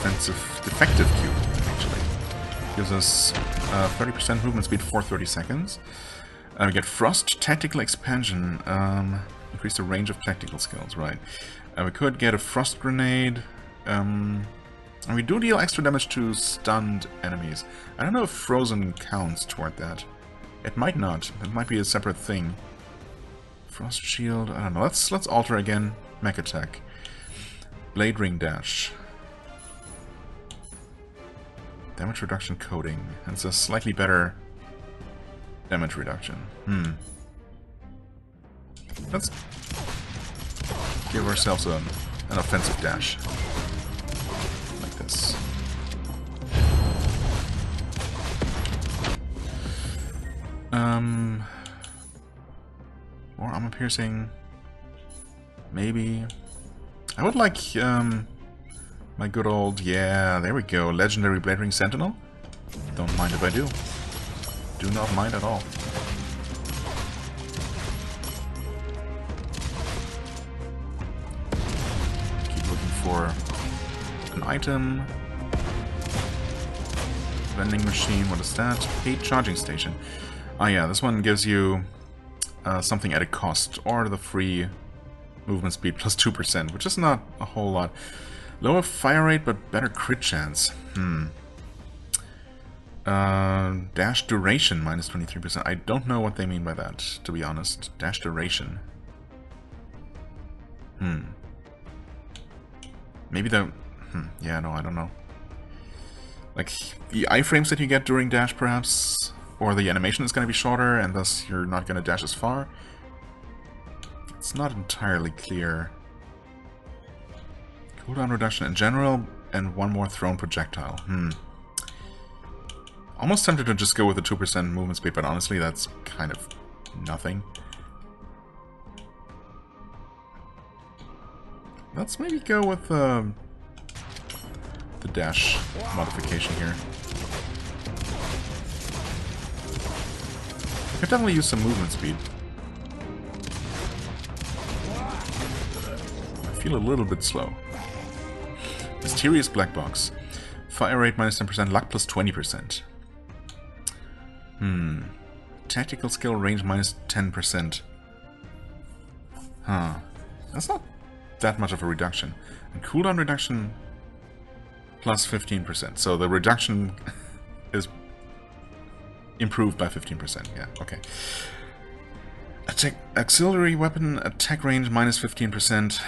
Defective cube, actually. Gives us 30% movement speed for 30 seconds. We get Frost, Tactical Expansion. Increase the range of tactical skills, right. We could get a Frost Grenade. And we do deal extra damage to stunned enemies. I don't know if Frozen counts toward that. It might not. It might be a separate thing. Frost Shield, I don't know. Let's alter again. Mech Attack. Blade Ring Dash. Damage reduction coding. It's a slightly better damage reduction. Let's give ourselves an offensive dash. Like this. More armor piercing. Maybe. I would like my good old, yeah, there we go, legendary Blade Ring Sentinel. Don't mind if I do. Do not mind at all. Keep looking for an item. Vending machine, what is that? Paid charging station. Ah yeah, this one gives you something at a cost, or the free movement speed plus 2%, which is not a whole lot. Lower fire rate, but better crit chance. Dash duration, minus 23%. I don't know what they mean by that, to be honest. Dash duration. Maybe the... yeah, no, I don't know. Like, the iframes that you get during dash, perhaps? Or the animation is going to be shorter, and thus you're not going to dash as far? It's not entirely clear. Cooldown reduction in general, and one more thrown projectile. Almost tempted to just go with the 2% movement speed, but honestly, that's kind of nothing. Let's maybe go with the dash modification here. I could definitely use some movement speed. I feel a little bit slow. Mysterious black box. Fire rate minus 10%, luck plus 20%. Tactical skill range minus 10%. Huh. That's not that much of a reduction. And cooldown reduction plus 15%. So the reduction is improved by 15%. Yeah, okay. Attack auxiliary weapon attack range minus 15%,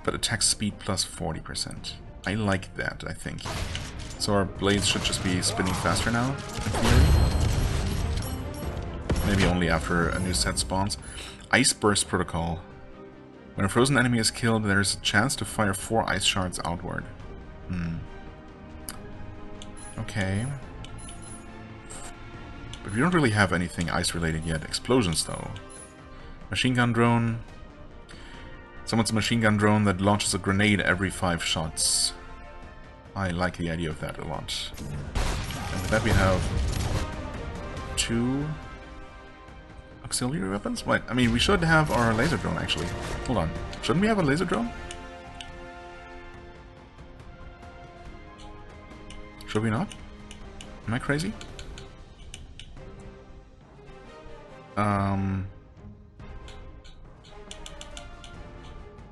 but attack speed plus 40%. I like that, I think. So our blades should just be spinning faster now, in theory. Maybe only after a new set spawns. Ice Burst Protocol. When a frozen enemy is killed, there's a chance to fire 4 ice shards outward. Okay. But we don't really have anything ice-related yet. Explosions, though. Machine gun drone. Someone's a machine gun drone that launches a grenade every 5 shots. I like the idea of that a lot. And with that we have 2 auxiliary weapons? Wait, I mean, we should have our laser drone, actually. Hold on. Shouldn't we have a laser drone? Should we not? Am I crazy?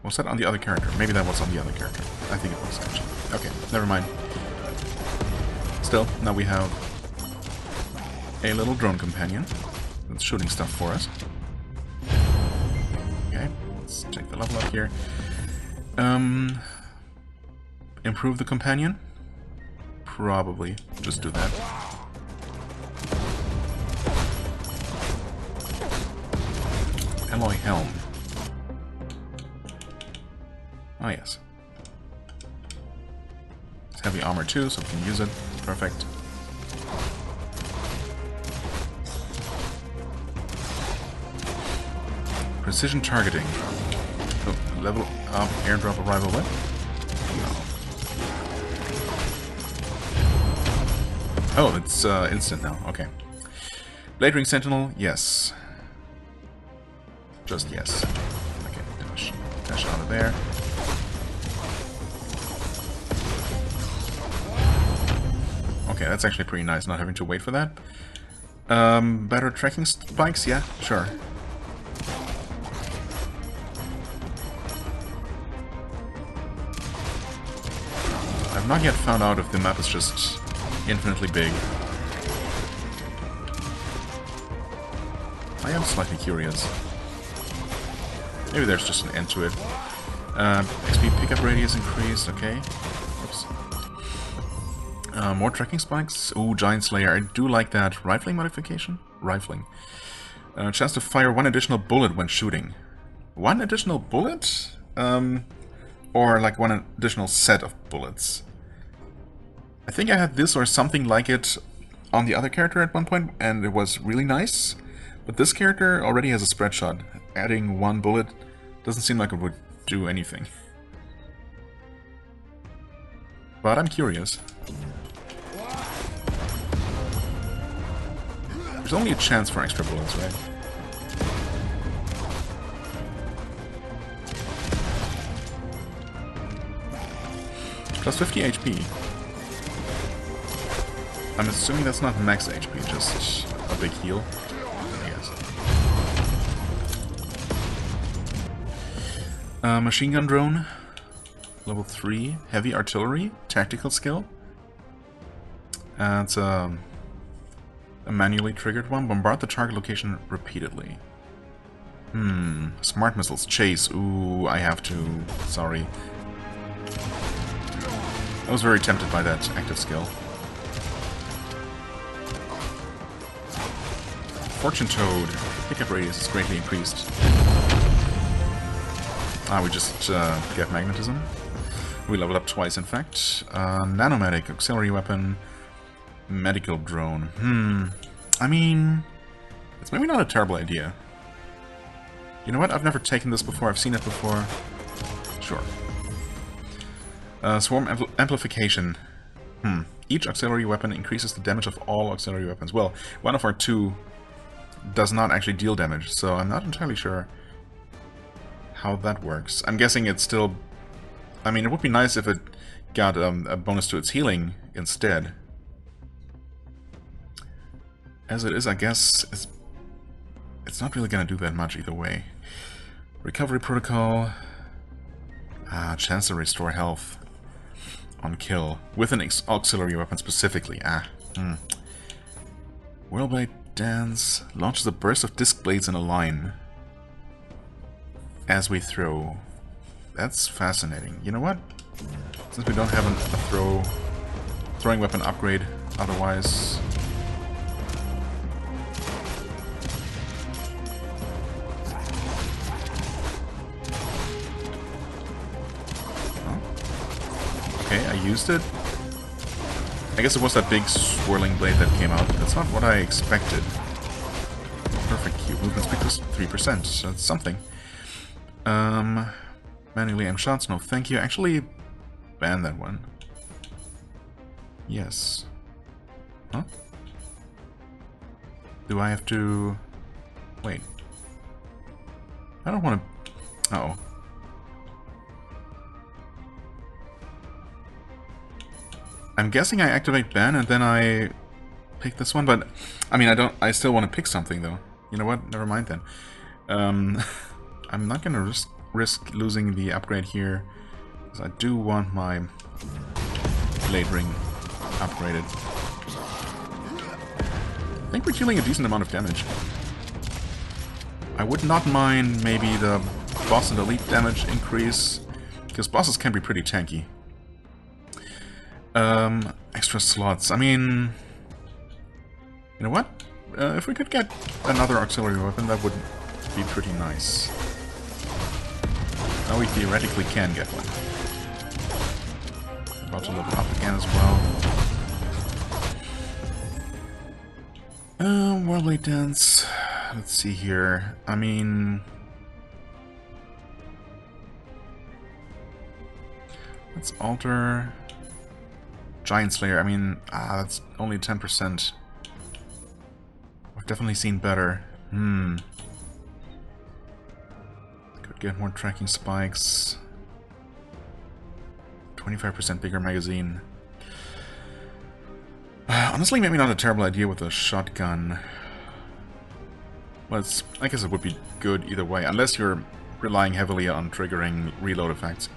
Was that on the other character? Maybe that was on the other character. I think it was, actually. Okay, never mind. Still, now we have a little drone companion that's shooting stuff for us. Okay, let's take the level up here. Improve the companion? Probably. Just do that. Alloy helm. Oh yes. It's heavy armor too, so we can use it. Perfect. Precision targeting. Oh, level up, airdrop arrival what? No. Oh, it's instant now. Okay. Blade Ring Sentinel, yes. Just yes. Okay, dash out of there. Okay, that's actually pretty nice, not having to wait for that. Better tracking spikes? Yeah, sure. I've not yet found out if the map is just infinitely big. I am slightly curious. Maybe there's just an end to it. XP pickup radius increased, okay. Oops. More tracking spikes. Ooh, Giant Slayer. I do like that. Rifling modification? Rifling. Chance to fire 1 additional bullet when shooting. 1 additional bullet? Or like 1 additional set of bullets. I think I had this or something like it on the other character at one point, and it was really nice. But this character already has a spread shot. Adding 1 bullet doesn't seem like it would do anything. But I'm curious. There's only a chance for extra bullets, right? Plus 50 HP. I'm assuming that's not max HP, just a big heal. Machine gun drone, level 3, heavy artillery, tactical skill. It's a manually triggered one. Bombard the target location repeatedly. Smart missiles, chase. Ooh, I have to. Sorry. I was very tempted by that active skill. Fortune Toad, pickup radius is greatly increased. Ah, we just get magnetism. We leveled up twice, in fact. Nanomedic, auxiliary weapon, medical drone. I mean, it's maybe not a terrible idea. You know what? I've never taken this before. I've seen it before. Sure. Swarm amplification. Each auxiliary weapon increases the damage of all auxiliary weapons. Well, one of our two does not actually deal damage, so I'm not entirely sure how that works. I'm guessing it's still... I mean, it would be nice if it got a bonus to its healing instead. As it is, I guess it's not really going to do that much either way. Recovery protocol. Chance to restore health on kill with an auxiliary weapon specifically. Whirlblade Dance launches a burst of disc blades in a line as we throw. That's fascinating. You know what? Since we don't have a throwing weapon upgrade otherwise. Okay, I used it. I guess it was that big swirling blade that came out. That's not what I expected. Perfect Q. Movement speed was 3%, so that's something. Manually aim shots, no thank you. Actually, ban that one. Yes. Huh? Do I have to... Wait. I don't want to... Uh-oh. I'm guessing I activate ban and then I pick this one, but I mean I still want to pick something though. You know what? Never mind then. I'm not gonna risk losing the upgrade here, because I do want my blade ring upgraded. I think we're dealing a decent amount of damage. I would not mind maybe the boss and elite damage increase, because bosses can be pretty tanky. Extra slots. I mean, you know what? If we could get another auxiliary weapon, that would be pretty nice. Now we theoretically can get one. About to level up again as well. Whirlblade Dance. Let's see here. I mean, let's alter. Giant Slayer, I mean, that's only 10%. We've definitely seen better. Could get more tracking spikes. 25% bigger magazine. Honestly, maybe not a terrible idea with a shotgun. Well, I guess it would be good either way, unless you're relying heavily on triggering reload effects.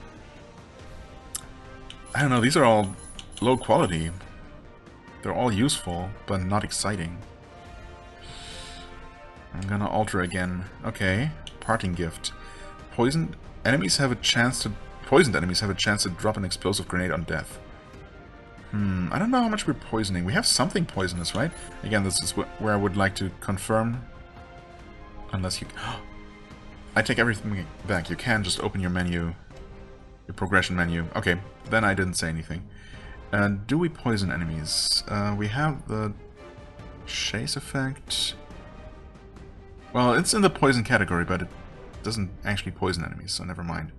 I don't know, these are all low quality. They're all useful, but not exciting. I'm gonna alter again. Okay, parting gift. Poisoned enemies have a chance to drop an explosive grenade on death. I don't know how much we're poisoning. We have something poisonous, right? Again, this is where I would like to confirm. Unless you... I take everything back. You can just open your menu. Your progression menu. Okay, then I didn't say anything. Do we poison enemies? We have the chase effect. Well, it's in the poison category, but it doesn't actually poison enemies, so never mind.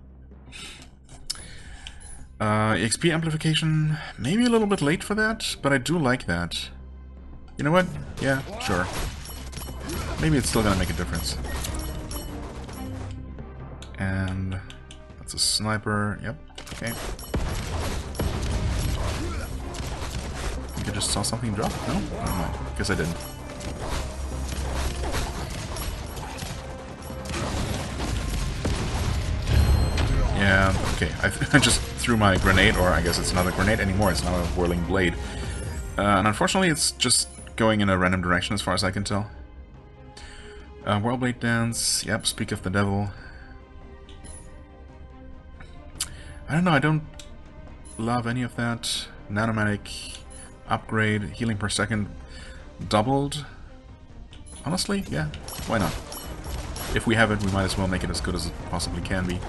EXP amplification, maybe a little bit late for that, but I do like that. You know what? Yeah, sure. Maybe it's still gonna make a difference. And that's a sniper. Yep, okay. I think I just saw something drop? No? Never mind. Guess I didn't. Yeah, okay. I just threw my grenade, or I guess it's not a grenade anymore, it's now a whirling blade. And unfortunately it's just going in a random direction as far as I can tell. Whirlblade Dance, yep, speak of the devil. I don't know, I don't love any of that. Nanomedic upgrade, healing per second doubled. Honestly, yeah, why not? If we have it, we might as well make it as good as it possibly can be.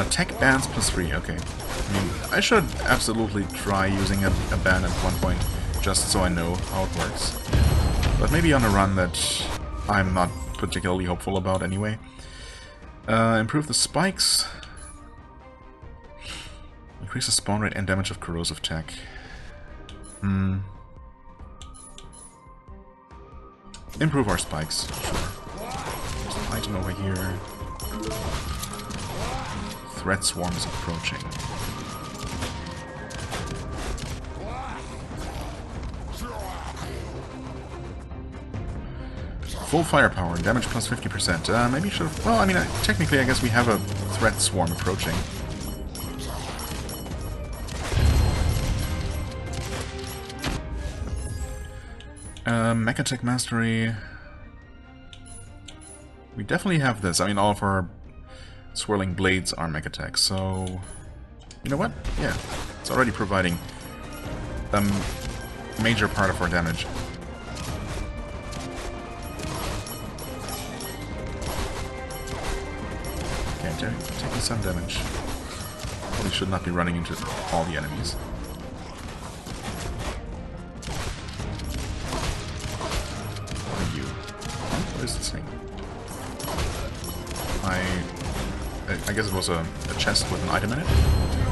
Tech bans +3, okay. I mean, I should absolutely try using a ban at one point, just so I know how it works. But maybe on a run that I'm not particularly hopeful about anyway. Improve the spikes. Increase the spawn rate and damage of corrosive tech. Improve our spikes, sure. There's an item over here. Threat swarm is approaching. Full firepower, damage plus 50%. Maybe should have... Well, I mean, technically, I guess we have a threat swarm approaching. Mechatech Mastery. We definitely have this. I mean, all of our swirling blades are Mechatech, so... You know what? Yeah, it's already providing a major part of our damage. Okay, taking some damage. Probably should not be running into all the enemies. What is this thing? I guess it was a chest with an item in it?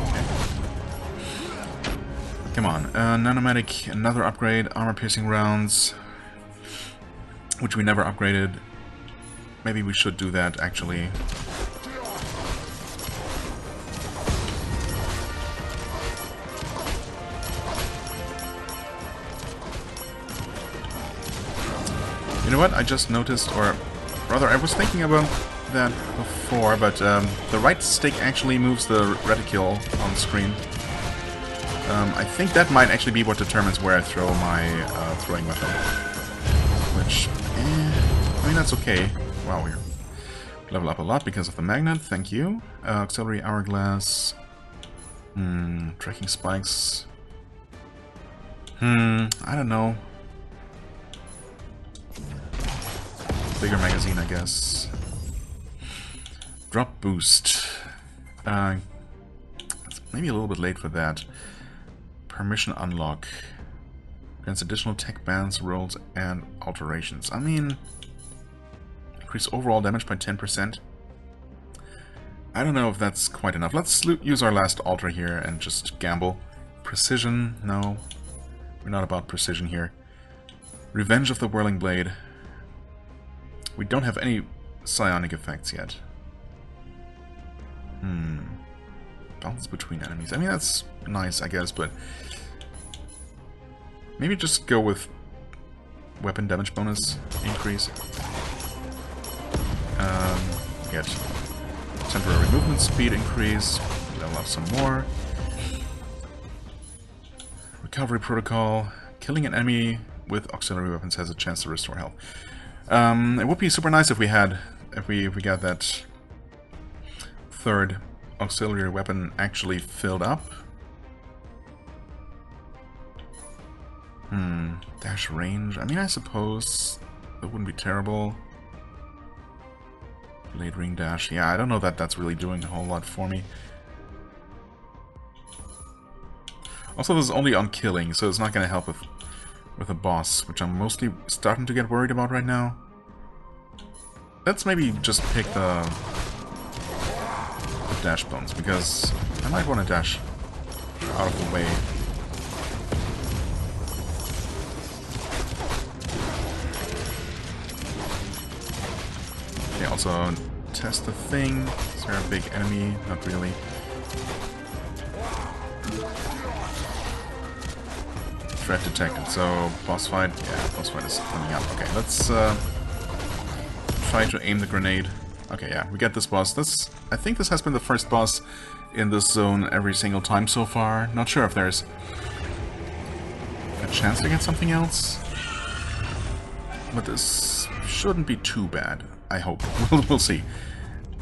Okay. Come on. Nanomatic, another upgrade. Armor-piercing rounds. Which we never upgraded. Maybe we should do that, actually. You know what? I just noticed, or rather I was thinking about that before, but the right stick actually moves the reticule on screen. I think that might actually be what determines where I throw my throwing weapon. Which, I mean, that's okay. Wow, we're level up a lot because of the magnet, thank you. Auxiliary hourglass. Tracking spikes. I don't know. Bigger magazine, I guess. Drop boost. Maybe a little bit late for that. Permission unlock. Grants additional tech bans, rolls, and alterations. I mean, increase overall damage by 10%. I don't know if that's quite enough. Let's use our last alter here and just gamble. Precision, no. We're not about precision here. Revenge of the Whirling Blade. We don't have any psionic effects yet. Bounce between enemies. I mean, that's nice, I guess, but... Maybe just go with weapon damage bonus increase. Get temporary movement speed increase. Level up some more. Recovery protocol. Killing an enemy with auxiliary weapons has a chance to restore health. It would be super nice if we had, if we got that third auxiliary weapon actually filled up. Dash range. I mean, I suppose that wouldn't be terrible. Blade ring dash. Yeah, I don't know that that's really doing a whole lot for me. Also, this is only on killing, so it's not going to help with a boss, which I'm mostly starting to get worried about right now. Let's maybe just pick the dash bones, because I might want to dash out of the way. Okay, also test the thing. Is there a big enemy? Not really. Threat detected, so boss fight. Yeah, boss fight is coming up. Okay, let's try to aim the grenade. Okay, yeah, we get this boss. I think this has been the first boss in this zone every single time so far. Not sure if there's a chance to get something else, but this shouldn't be too bad. I hope. We'll see.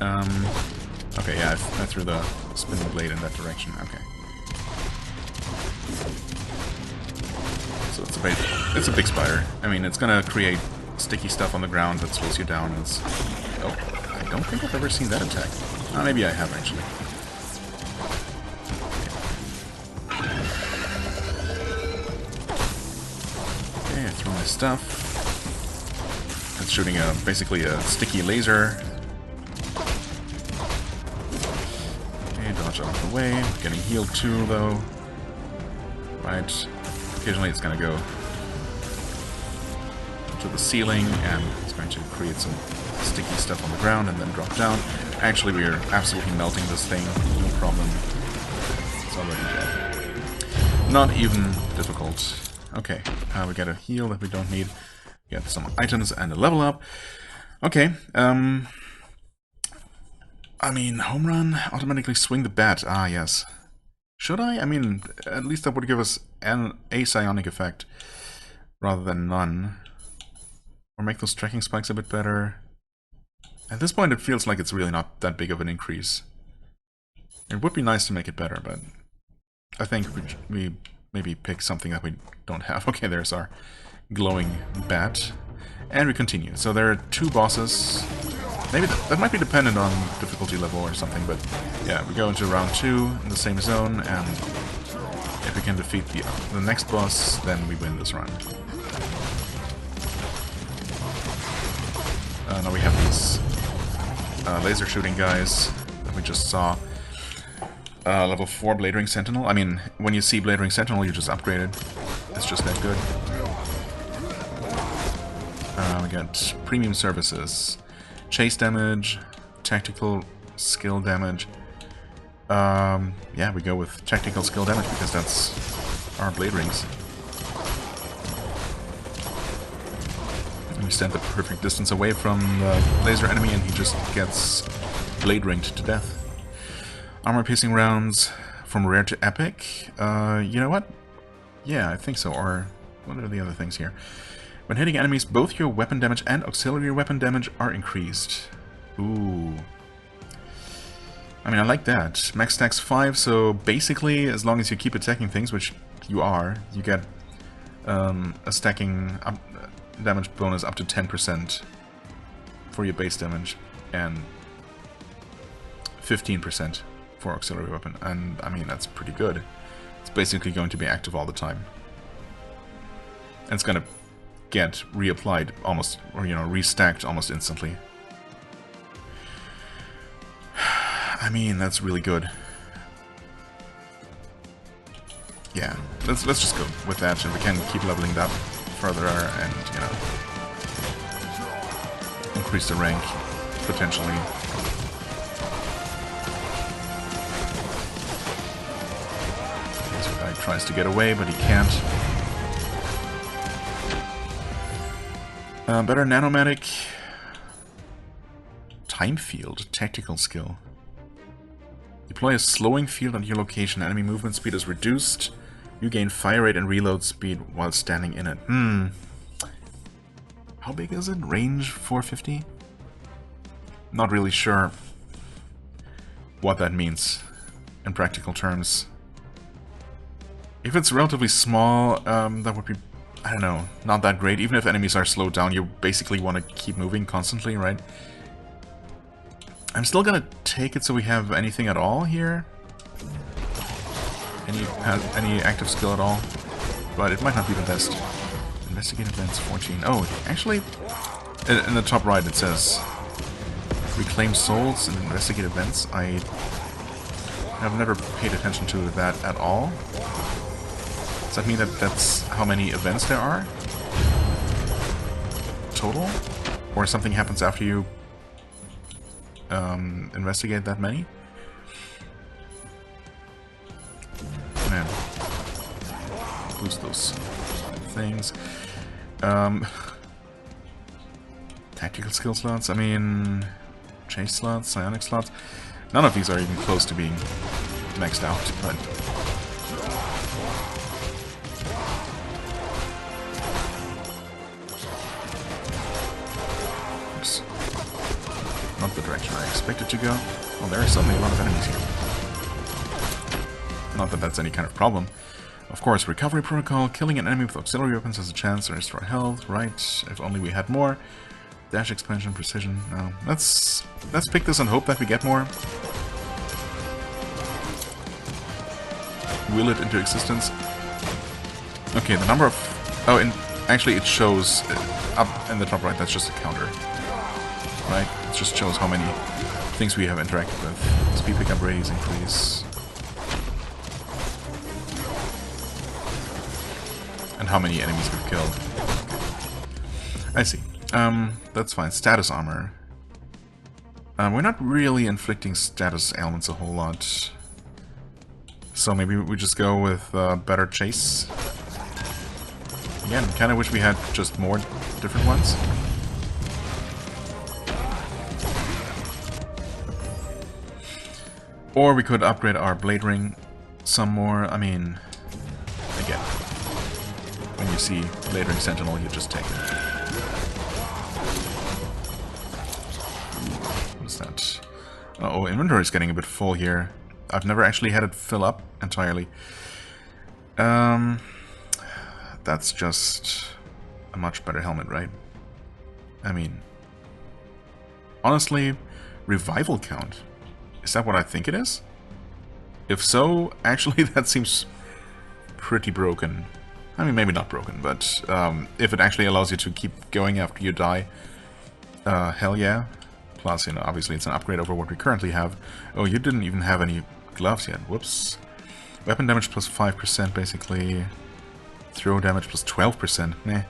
Okay, yeah, I threw the spinning blade in that direction. Okay. So it's a big spider. I mean, it's gonna create sticky stuff on the ground that slows you down. Oh, I don't think I've ever seen that attack. Maybe I have, actually. Okay, I throw my stuff. It's shooting basically a sticky laser. Okay, dodge out of the way. Getting healed too, though. Right. Occasionally it's gonna go to the ceiling, and it's going to create some sticky stuff on the ground and then drop down. Actually, we are absolutely melting this thing. No problem. It's already dead. Not even difficult. Okay, we get a heal that we don't need. Get some items and a level up. Okay, I mean, home run, automatically swing the bat. Ah, yes. Should I? I mean, at least that would give us a psionic effect rather than none. Or make those tracking spikes a bit better. At this point, it feels like it's really not that big of an increase. It would be nice to make it better, but I think we maybe pick something that we don't have. Okay, there's our glowing bat. And we continue. So there are 2 bosses. Maybe that might be dependent on difficulty level or something, but yeah, we go into round 2 in the same zone, and if we can defeat the next boss, then we win this round. Now we have these laser shooting guys that we just saw. Level 4 Blade Ring Sentinel. I mean, when you see Blade Ring Sentinel, you just upgrade it. It's just that good. We got premium services. Chase damage, tactical skill damage. Yeah, we go with tactical skill damage because that's our Blade Rings. And we stand the perfect distance away from the laser enemy and he just gets Blade Ringed to death. Armor piercing rounds from rare to epic. You know what? Yeah, I think so. Or what are the other things here? When hitting enemies, both your weapon damage and auxiliary weapon damage are increased. Ooh. I mean, I like that. Max stacks 5, so basically, as long as you keep attacking things, which you are, you get a stacking damage bonus up to 10% for your base damage, and 15% for auxiliary weapon. And, I mean, that's pretty good. It's basically going to be active all the time. And it's gonna get reapplied almost, or you know, restacked almost instantly. I mean, that's really good. Yeah, let's just go with that, and we can keep leveling that further, and you know, increase the rank potentially. This guy tries to get away, but he can't. Better nanomatic. Time field, tactical skill. Deploy a slowing field on your location. Enemy movement speed is reduced. You gain fire rate and reload speed while standing in it. How big is it? Range 450? Not really sure what that means in practical terms. If it's relatively small, that would be, I don't know, not that great. Even if enemies are slowed down, you basically want to keep moving constantly, right? I'm still gonna take it so we have anything at all here. Any active skill at all. But it might not be the best. Investigate events 14. Oh, actually, in the top right it says reclaim souls and investigate events. I have never paid attention to that at all. Does that mean that that's how many events there are? Total? Or something happens after you investigate that many? Man. Boost those things. Tactical skill slots, I mean... Chase slots, psionic slots. None of these are even close to being maxed out, but... Oops. Not the direction I expected to go. Well, there are suddenly a lot of enemies here. Not that that's any kind of problem. Of course, recovery protocol. Killing an enemy with auxiliary weapons has a chance to restore health. Right, if only we had more. Dash expansion, precision. No. Let's pick this and hope that we get more. Will it into existence. Okay, the number of... Oh, and actually it shows up in the top right, that's just a counter. Right? It just shows how many things we have interacted with. Speed pickup raise increase. And how many enemies we've killed. I see. That's fine. Status armor. We're not really inflicting status ailments a whole lot. So maybe we just go with better chase. Again, kinda wish we had just more different ones. Or we could upgrade our blade ring some more. I mean, again, when you see blade ring sentinel, you just take it. What's that? Uh-oh, inventory is getting a bit full here. I've never actually had it fill up entirely. That's just a much better helmet, right? I mean, honestly, revival count. Is that what I think it is? If so, actually that seems pretty broken. I mean, maybe not broken, but if it actually allows you to keep going after you die, hell yeah. Plus, you know, obviously it's an upgrade over what we currently have. Oh, you didn't even have any gloves yet. Whoops. Weapon damage plus 5%, basically. Throw damage plus 12%. Meh.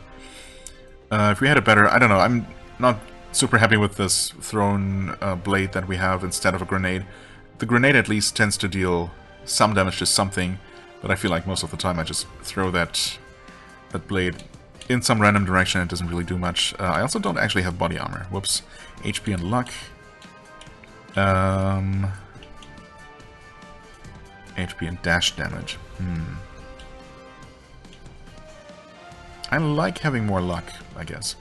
If we had a better... I don't know, I'm not super happy with this thrown blade that we have instead of a grenade. The grenade at least tends to deal some damage to something, but I feel like most of the time I just throw that blade in some random direction and it doesn't really do much. I also don't actually have body armor. Whoops. HP and luck. HP and dash damage. I like having more luck, I guess.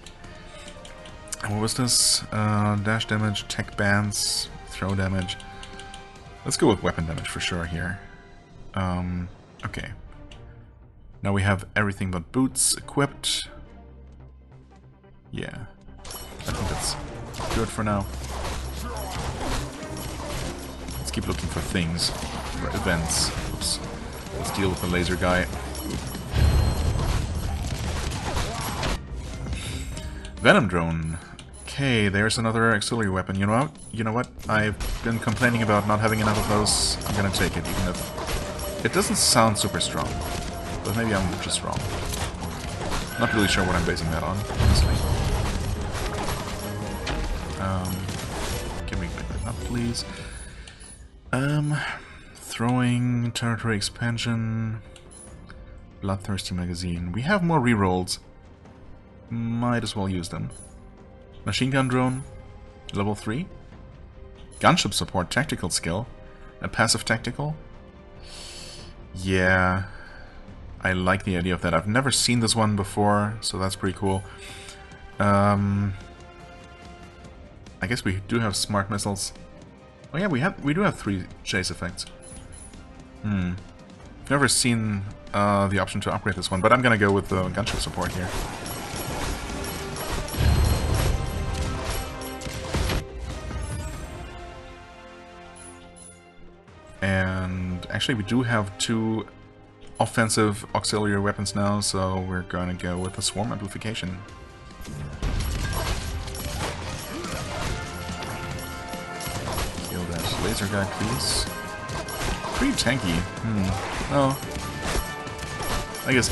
And what was this? Dash damage, tech bands, throw damage. Let's go with weapon damage for sure here. Okay. Now we have everything but boots equipped. Yeah. I think that's good for now. Let's keep looking for things, for events. Oops. Let's deal with the laser guy. Venom drone. Okay, there's another auxiliary weapon. You know what? I've been complaining about not having enough of those. I'm gonna take it, even if it doesn't sound super strong. But maybe I'm just wrong. Not really sure what I'm basing that on, honestly. Can we make that up, please? Throwing, territory expansion, bloodthirsty magazine. We have more rerolls. Might as well use them. Machine gun drone, level 3. Gunship support, tactical skill. A passive tactical. Yeah, I like the idea of that. I've never seen this one before, so that's pretty cool. I guess we do have smart missiles. Oh yeah, we do have 3 chase effects. Never seen the option to upgrade this one, but I'm gonna go with the gunship support here. And actually we do have 2 offensive auxiliary weapons now, so we're gonna go with the swarm amplification. Kill that laser guy, please. Pretty tanky. Oh. I guess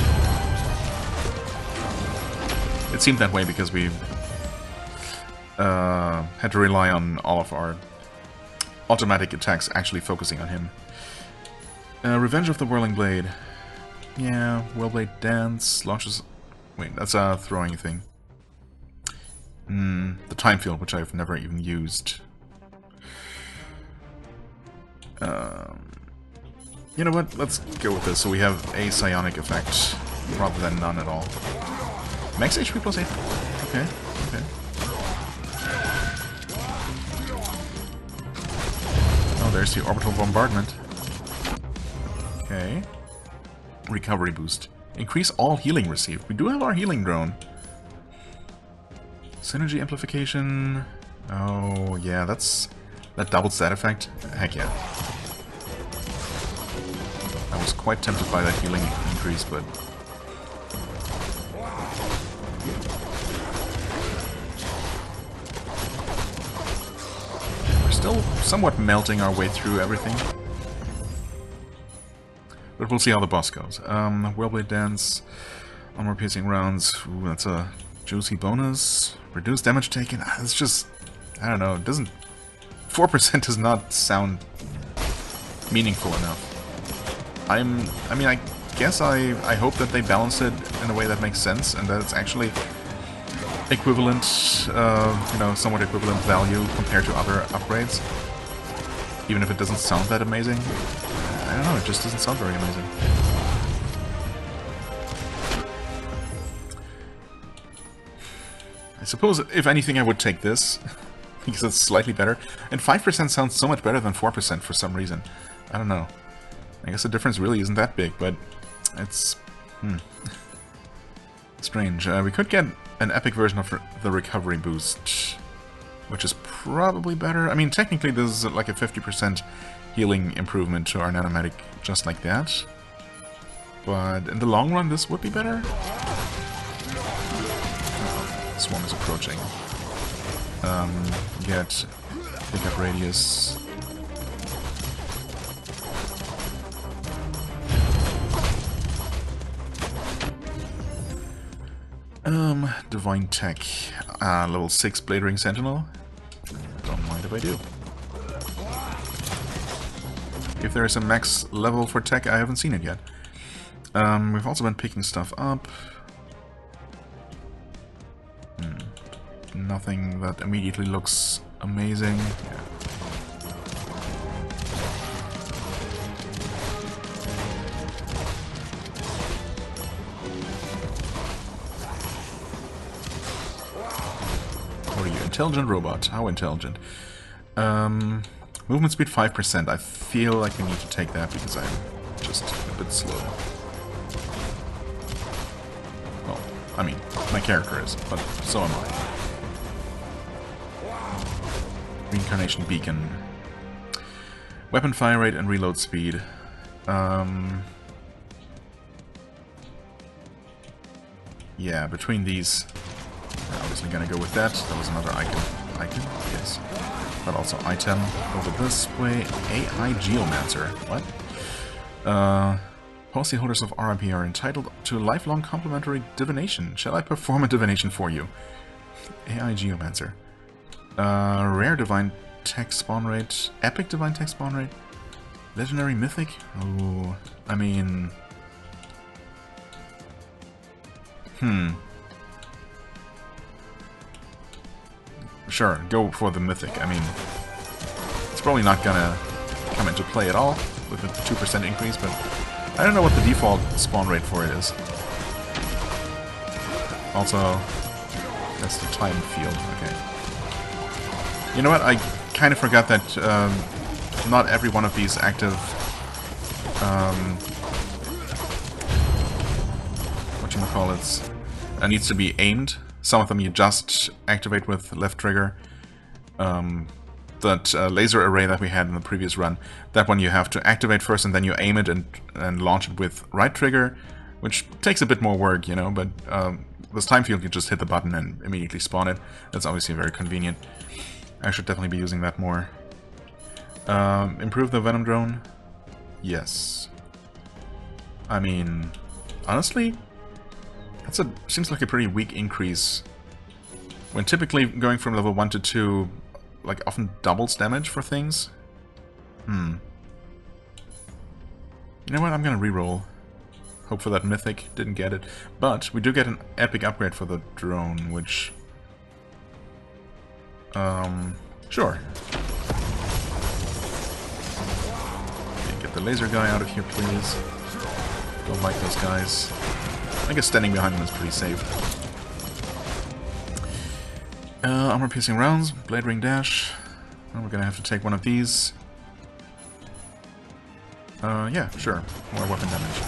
it seemed that way because we had to rely on all of our automatic attacks actually focusing on him. Revenge of the Whirling Blade. Yeah, Whirlblade Dance launches... Wait, that's a throwing thing. The Time Field, which I've never even used. You know what? Let's go with this. So we have a psionic effect rather than none at all. Max HP plus 8. Okay, okay. Oh, there's the orbital bombardment. Okay. Recovery boost. Increase all healing received. We do have our healing drone. Synergy amplification. Oh, yeah, that doubles that effect. Heck yeah. I was quite tempted by that healing increase, but... we're still somewhat melting our way through everything. But we'll see how the boss goes. Whirlblade Dance, armor piercing rounds. Ooh, that's a juicy bonus. Reduced damage taken. It's just, I don't know. It doesn't. 4% does not sound meaningful enough. I mean, I guess I hope that they balance it in a way that makes sense and that it's actually equivalent, you know, somewhat equivalent value compared to other upgrades. Even if it doesn't sound that amazing. I don't know, it just doesn't sound very amazing. I suppose, if anything, I would take this, because it's slightly better. And 5% sounds so much better than 4% for some reason. I don't know. I guess the difference really isn't that big, but it's... strange. We could get an epic version of the recovery boost, which is probably better. I mean, technically this is like a 50% healing improvement to our nanomatic just like that. But in the long run, this would be better. The swarm is approaching. Get pickup radius. Divine Tech. Level 6 Blade Ring Sentinel. Don't mind if I do. If there is a max level for tech, I haven't seen it yet. We've also been picking stuff up. Nothing that immediately looks amazing. Yeah. What are you? Intelligent robot. How intelligent? Movement speed 5%. I feel like we need to take that because I'm just a bit slow. Well, I mean, my character is, but so am I. Reincarnation Beacon. Weapon fire rate and reload speed. Yeah, between these, we're obviously gonna go with that. That was another icon. Icon? Yes. But also item over this way. AI Geomancer. What? Policyholders of R.I.P. are entitled to lifelong complimentary divination. Shall I perform a divination for you? AI Geomancer. Rare Divine Tech spawn rate. Epic Divine Tech spawn rate. Legendary Mythic? Oh, I mean... Sure, go for the Mythic. I mean, it's probably not gonna come into play at all with a 2% increase, but I don't know what the default spawn rate for it is. Also, that's the time field. Okay. You know what? I kind of forgot that not every one of these active whatchamacallits needs to be aimed. Some of them you just activate with left trigger. That laser array that we had in the previous run, that one you have to activate first and then you aim it and launch it with right trigger, which takes a bit more work, you know, but this time field you just hit the button and immediately spawn it. That's obviously very convenient. I should definitely be using that more. Improve the Venom Drone? Yes. I mean, honestly, seems like a pretty weak increase. When typically going from level 1 to 2, like, often doubles damage for things. You know what, I'm gonna reroll. Hope for that Mythic, didn't get it. But we do get an epic upgrade for the drone, which... sure. Okay, get the laser guy out of here, please. Don't like those guys. I guess standing behind him is pretty safe. Armor piercing rounds, blade ring dash. Well, we're gonna have to take one of these. Yeah, sure. More weapon damage.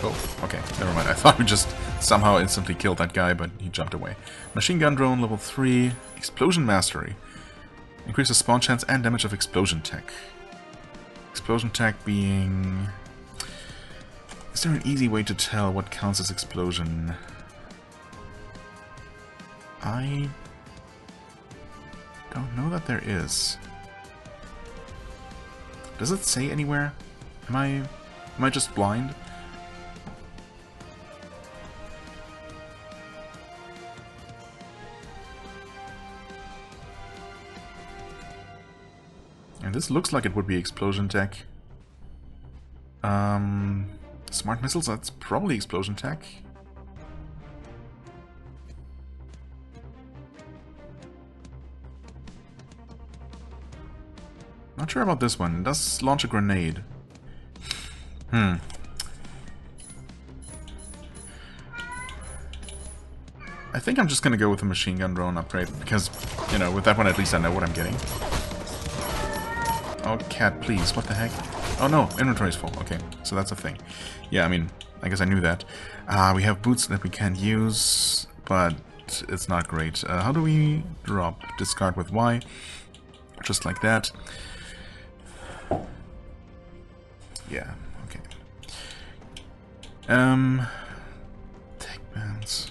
Oh, okay. Never mind. I thought we just Somehow instantly killed that guy, but he jumped away. Machine gun drone level 3. Explosion mastery. Increases spawn chance and damage of explosion tech. Explosion tech being... Is there an easy way to tell what counts as explosion? I don't know that there is. Does it say anywhere? Am I just blind? And this looks like it would be explosion tech. Smart missiles, that's probably explosion tech. Not sure about this one. It does launch a grenade. I think I'm just gonna go with the machine gun drone upgrade, because, you know, with that one at least I know what I'm getting. Oh, cat, please. What the heck? Oh no, inventory's full. Okay, so that's a thing. Yeah, I mean, I guess I knew that. We have boots that we can't use, but it's not great. How do we drop? Discard with Y. Just like that. Yeah, okay. Tech bands.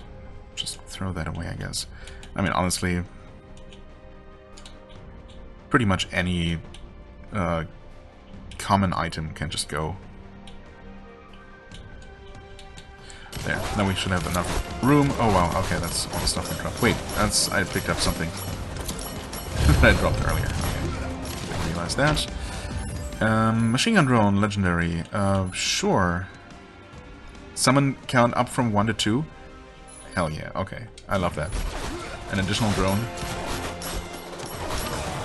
Just throw that away, I guess. I mean, honestly, pretty much any common item can just go. There. Now we should have enough room. Oh wow, okay, that's all the stuff I dropped. Wait, that's... I picked up something that I dropped earlier. Okay. Didn't realize that. Machine gun drone, legendary. Sure. Summon count up from 1 to 2. Hell yeah, okay. I love that. An additional drone.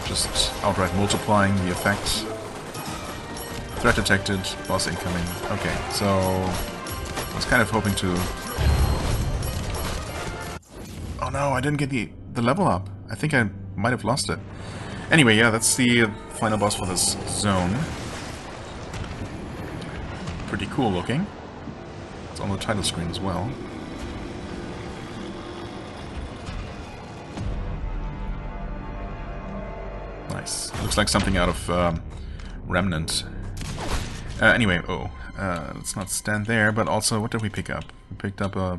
Just outright multiplying the effect. Threat detected, boss incoming. Okay, so I was kind of hoping to... Oh no, I didn't get the level up. I think I might have lost it. Anyway, yeah, that's the final boss for this zone. Pretty cool looking. It's on the title screen as well. Nice. Looks like something out of Remnant. Anyway, let's not stand there, but also, what did we pick up? We picked up a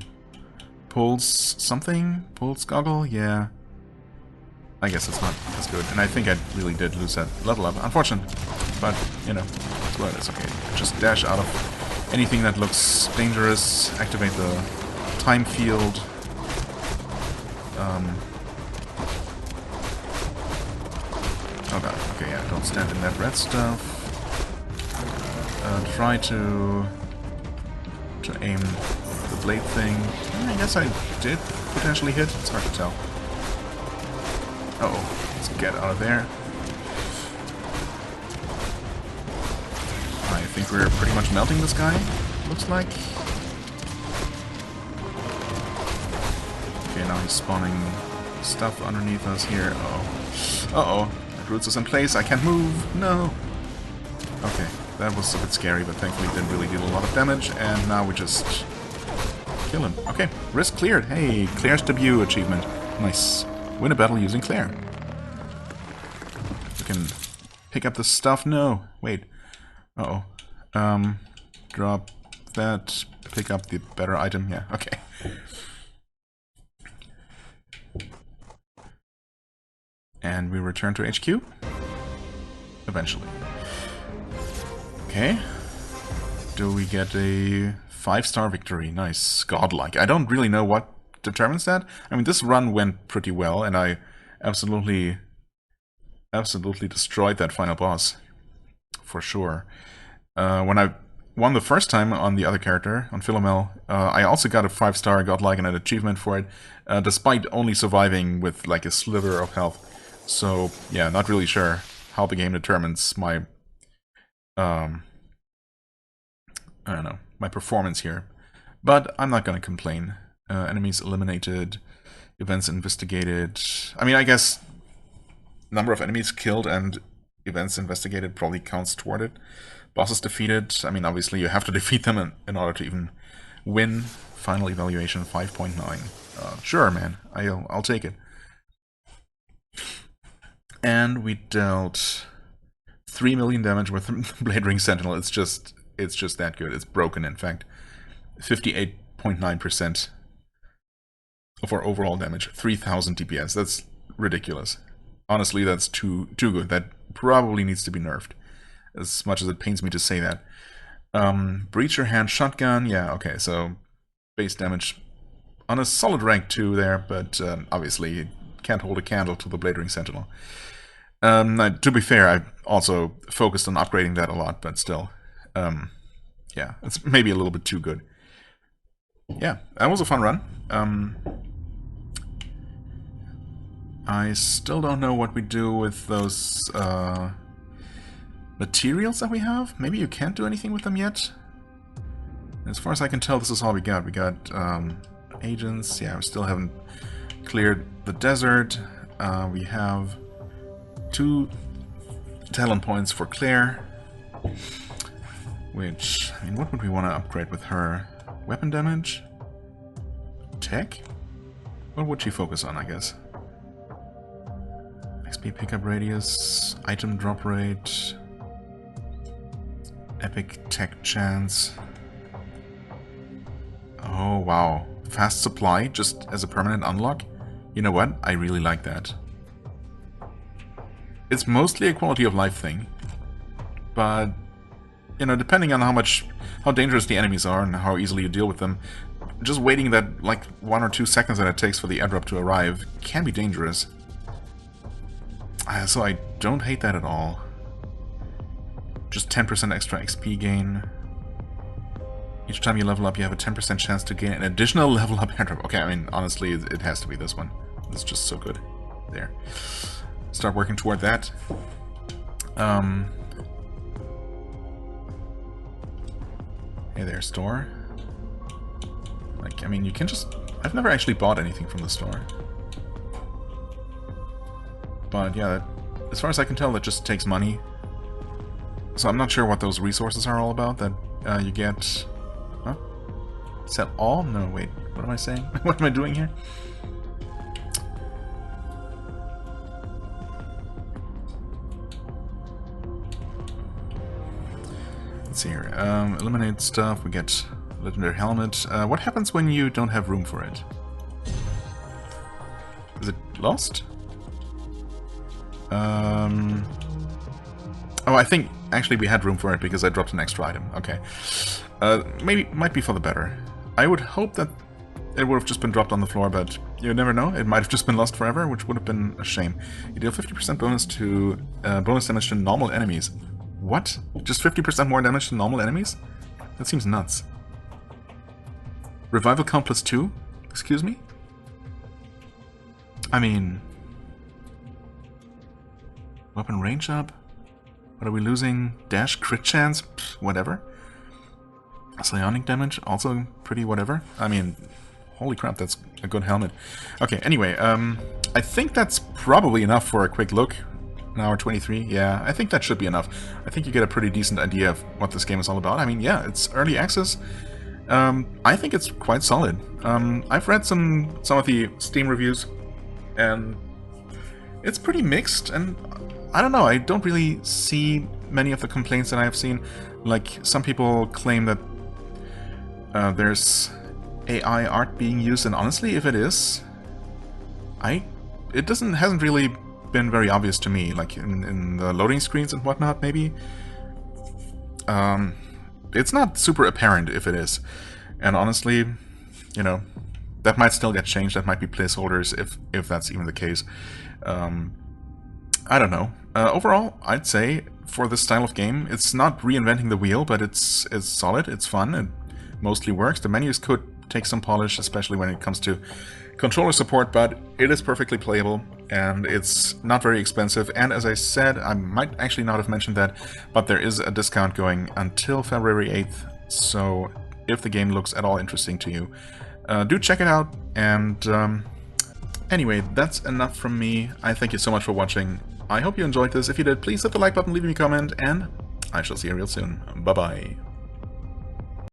Pulse something? Pulse goggle? Yeah. I guess it's not as good, and I think I really did lose that level up. Unfortunate, but, you know, it's what it is. Okay, just dash out of anything that looks dangerous, activate the time field. Oh god, okay, yeah, don't stand in that red stuff. Try to aim the blade thing. I guess I did potentially hit, it's hard to tell. Uh-oh, let's get out of there. I think we're pretty much melting this guy, looks like. Okay, now he's spawning stuff underneath us here. Uh-oh. Uh-oh, that roots us in place, I can't move, no! Okay, that was a bit scary, but thankfully it didn't really deal a lot of damage, and now we just kill him. Okay, risk cleared. Hey, Claire's debut achievement. Nice. Win a battle using Claire. We can pick up the stuff. No, wait. Uh-oh. Drop that. Pick up the better item. Yeah, okay. And we return to HQ. Eventually. Okay. Do we get a 5-star victory? Nice. Godlike. I don't really know what determines that. I mean, this run went pretty well, and I absolutely destroyed that final boss. For sure. When I won the first time on the other character, on Philomel, I also got a 5-star godlike and an achievement for it, despite only surviving with like a sliver of health. So, yeah, not really sure how the game determines my I don't know, my performance here. But I'm not gonna complain. Enemies eliminated, events investigated. I mean, I guess number of enemies killed and events investigated probably counts toward it. Bosses defeated. I mean, obviously you have to defeat them in order to even win Final evaluation 5.9. Sure, man. I'll take it. And we dealt 3 million damage with Blade Ring Sentinel. It's just that good. It's broken, in fact. 58.9% of our overall damage. 3,000 DPS. That's ridiculous. Honestly, that's too good. That probably needs to be nerfed. As much as it pains me to say that. Breacher Hand Shotgun. Yeah, okay, so base damage on a solid rank 2 there, but obviously can't hold a candle to the Blade Ring Sentinel. To be fair, I also focused on upgrading that a lot, but still. Yeah, it's maybe a little bit too good. Yeah, that was a fun run. I still don't know what we do with those materials that we have. Maybe you can't do anything with them yet. As far as I can tell, this is all we got. We got agents. Yeah, we still haven't cleared the desert. We have 2 talent points for Claire. Which, I mean, what would we want to upgrade with her? Weapon damage? Tech? What would she focus on, I guess? XP pickup radius, item drop rate, epic tech chance. Oh, wow. Fast supply, just as a permanent unlock? You know what? I really like that. It's mostly a quality of life thing. But, you know, depending on how dangerous the enemies are and how easily you deal with them, just waiting that, like, 1 or 2 seconds that it takes for the airdrop to arrive can be dangerous. So I don't hate that at all. Just 10% extra XP gain. Each time you level up, you have a 10% chance to gain an additional level up airdrop. Okay, I mean, honestly, it has to be this one. It's just so good. There. Start working toward that. Hey there, store. Like, I mean, you can just... I've never actually bought anything from the store. But yeah, as far as I can tell, it just takes money. So I'm not sure what those resources are all about that you get... Huh? Sell all? No, wait. What am I saying? What am I doing here? Let's see here. Eliminate stuff. We get legendary helmet. What happens when you don't have room for it? Is it lost? Oh, I think actually we had room for it because I dropped an extra item. Okay. Maybe might be for the better. I would hope that it would have just been dropped on the floor, but you never know. It might have just been lost forever, which would have been a shame. You deal 50% bonus to bonus damage to normal enemies. What? Just 50% more damage to normal enemies? That seems nuts. Revival count plus 2? Excuse me? I mean... Weapon range up? What are we losing? Dash crit chance? Pfft, whatever. Psionic damage? Also pretty whatever. I mean, holy crap, that's a good helmet. Okay, anyway, I think that's probably enough for a quick look. An hour 23, yeah, I think that should be enough. I think you get a pretty decent idea of what this game is all about. I mean, yeah, it's early access. I think it's quite solid. I've read some of the Steam reviews, and it's pretty mixed, and I don't know, I don't really see many of the complaints that I have seen. Like, some people claim that there's AI art being used, and honestly, if it is, it hasn't really been very obvious to me, like in the loading screens and whatnot, maybe. It's not super apparent if it is. And honestly, you know, that might still get changed, that might be placeholders if that's even the case. I don't know. Overall, I'd say for this style of game, it's not reinventing the wheel, but it's solid, it's fun, it mostly works. The menus could take some polish, especially when it comes to controller support, but it is perfectly playable, and it's not very expensive. And as I said, I might actually not have mentioned that, but there is a discount going until February 8th, so if the game looks at all interesting to you, do check it out. And anyway, that's enough from me. I thank you so much for watching. I hope you enjoyed this. If you did, please hit the like button, leave me a comment, and I shall see you real soon. Bye-bye.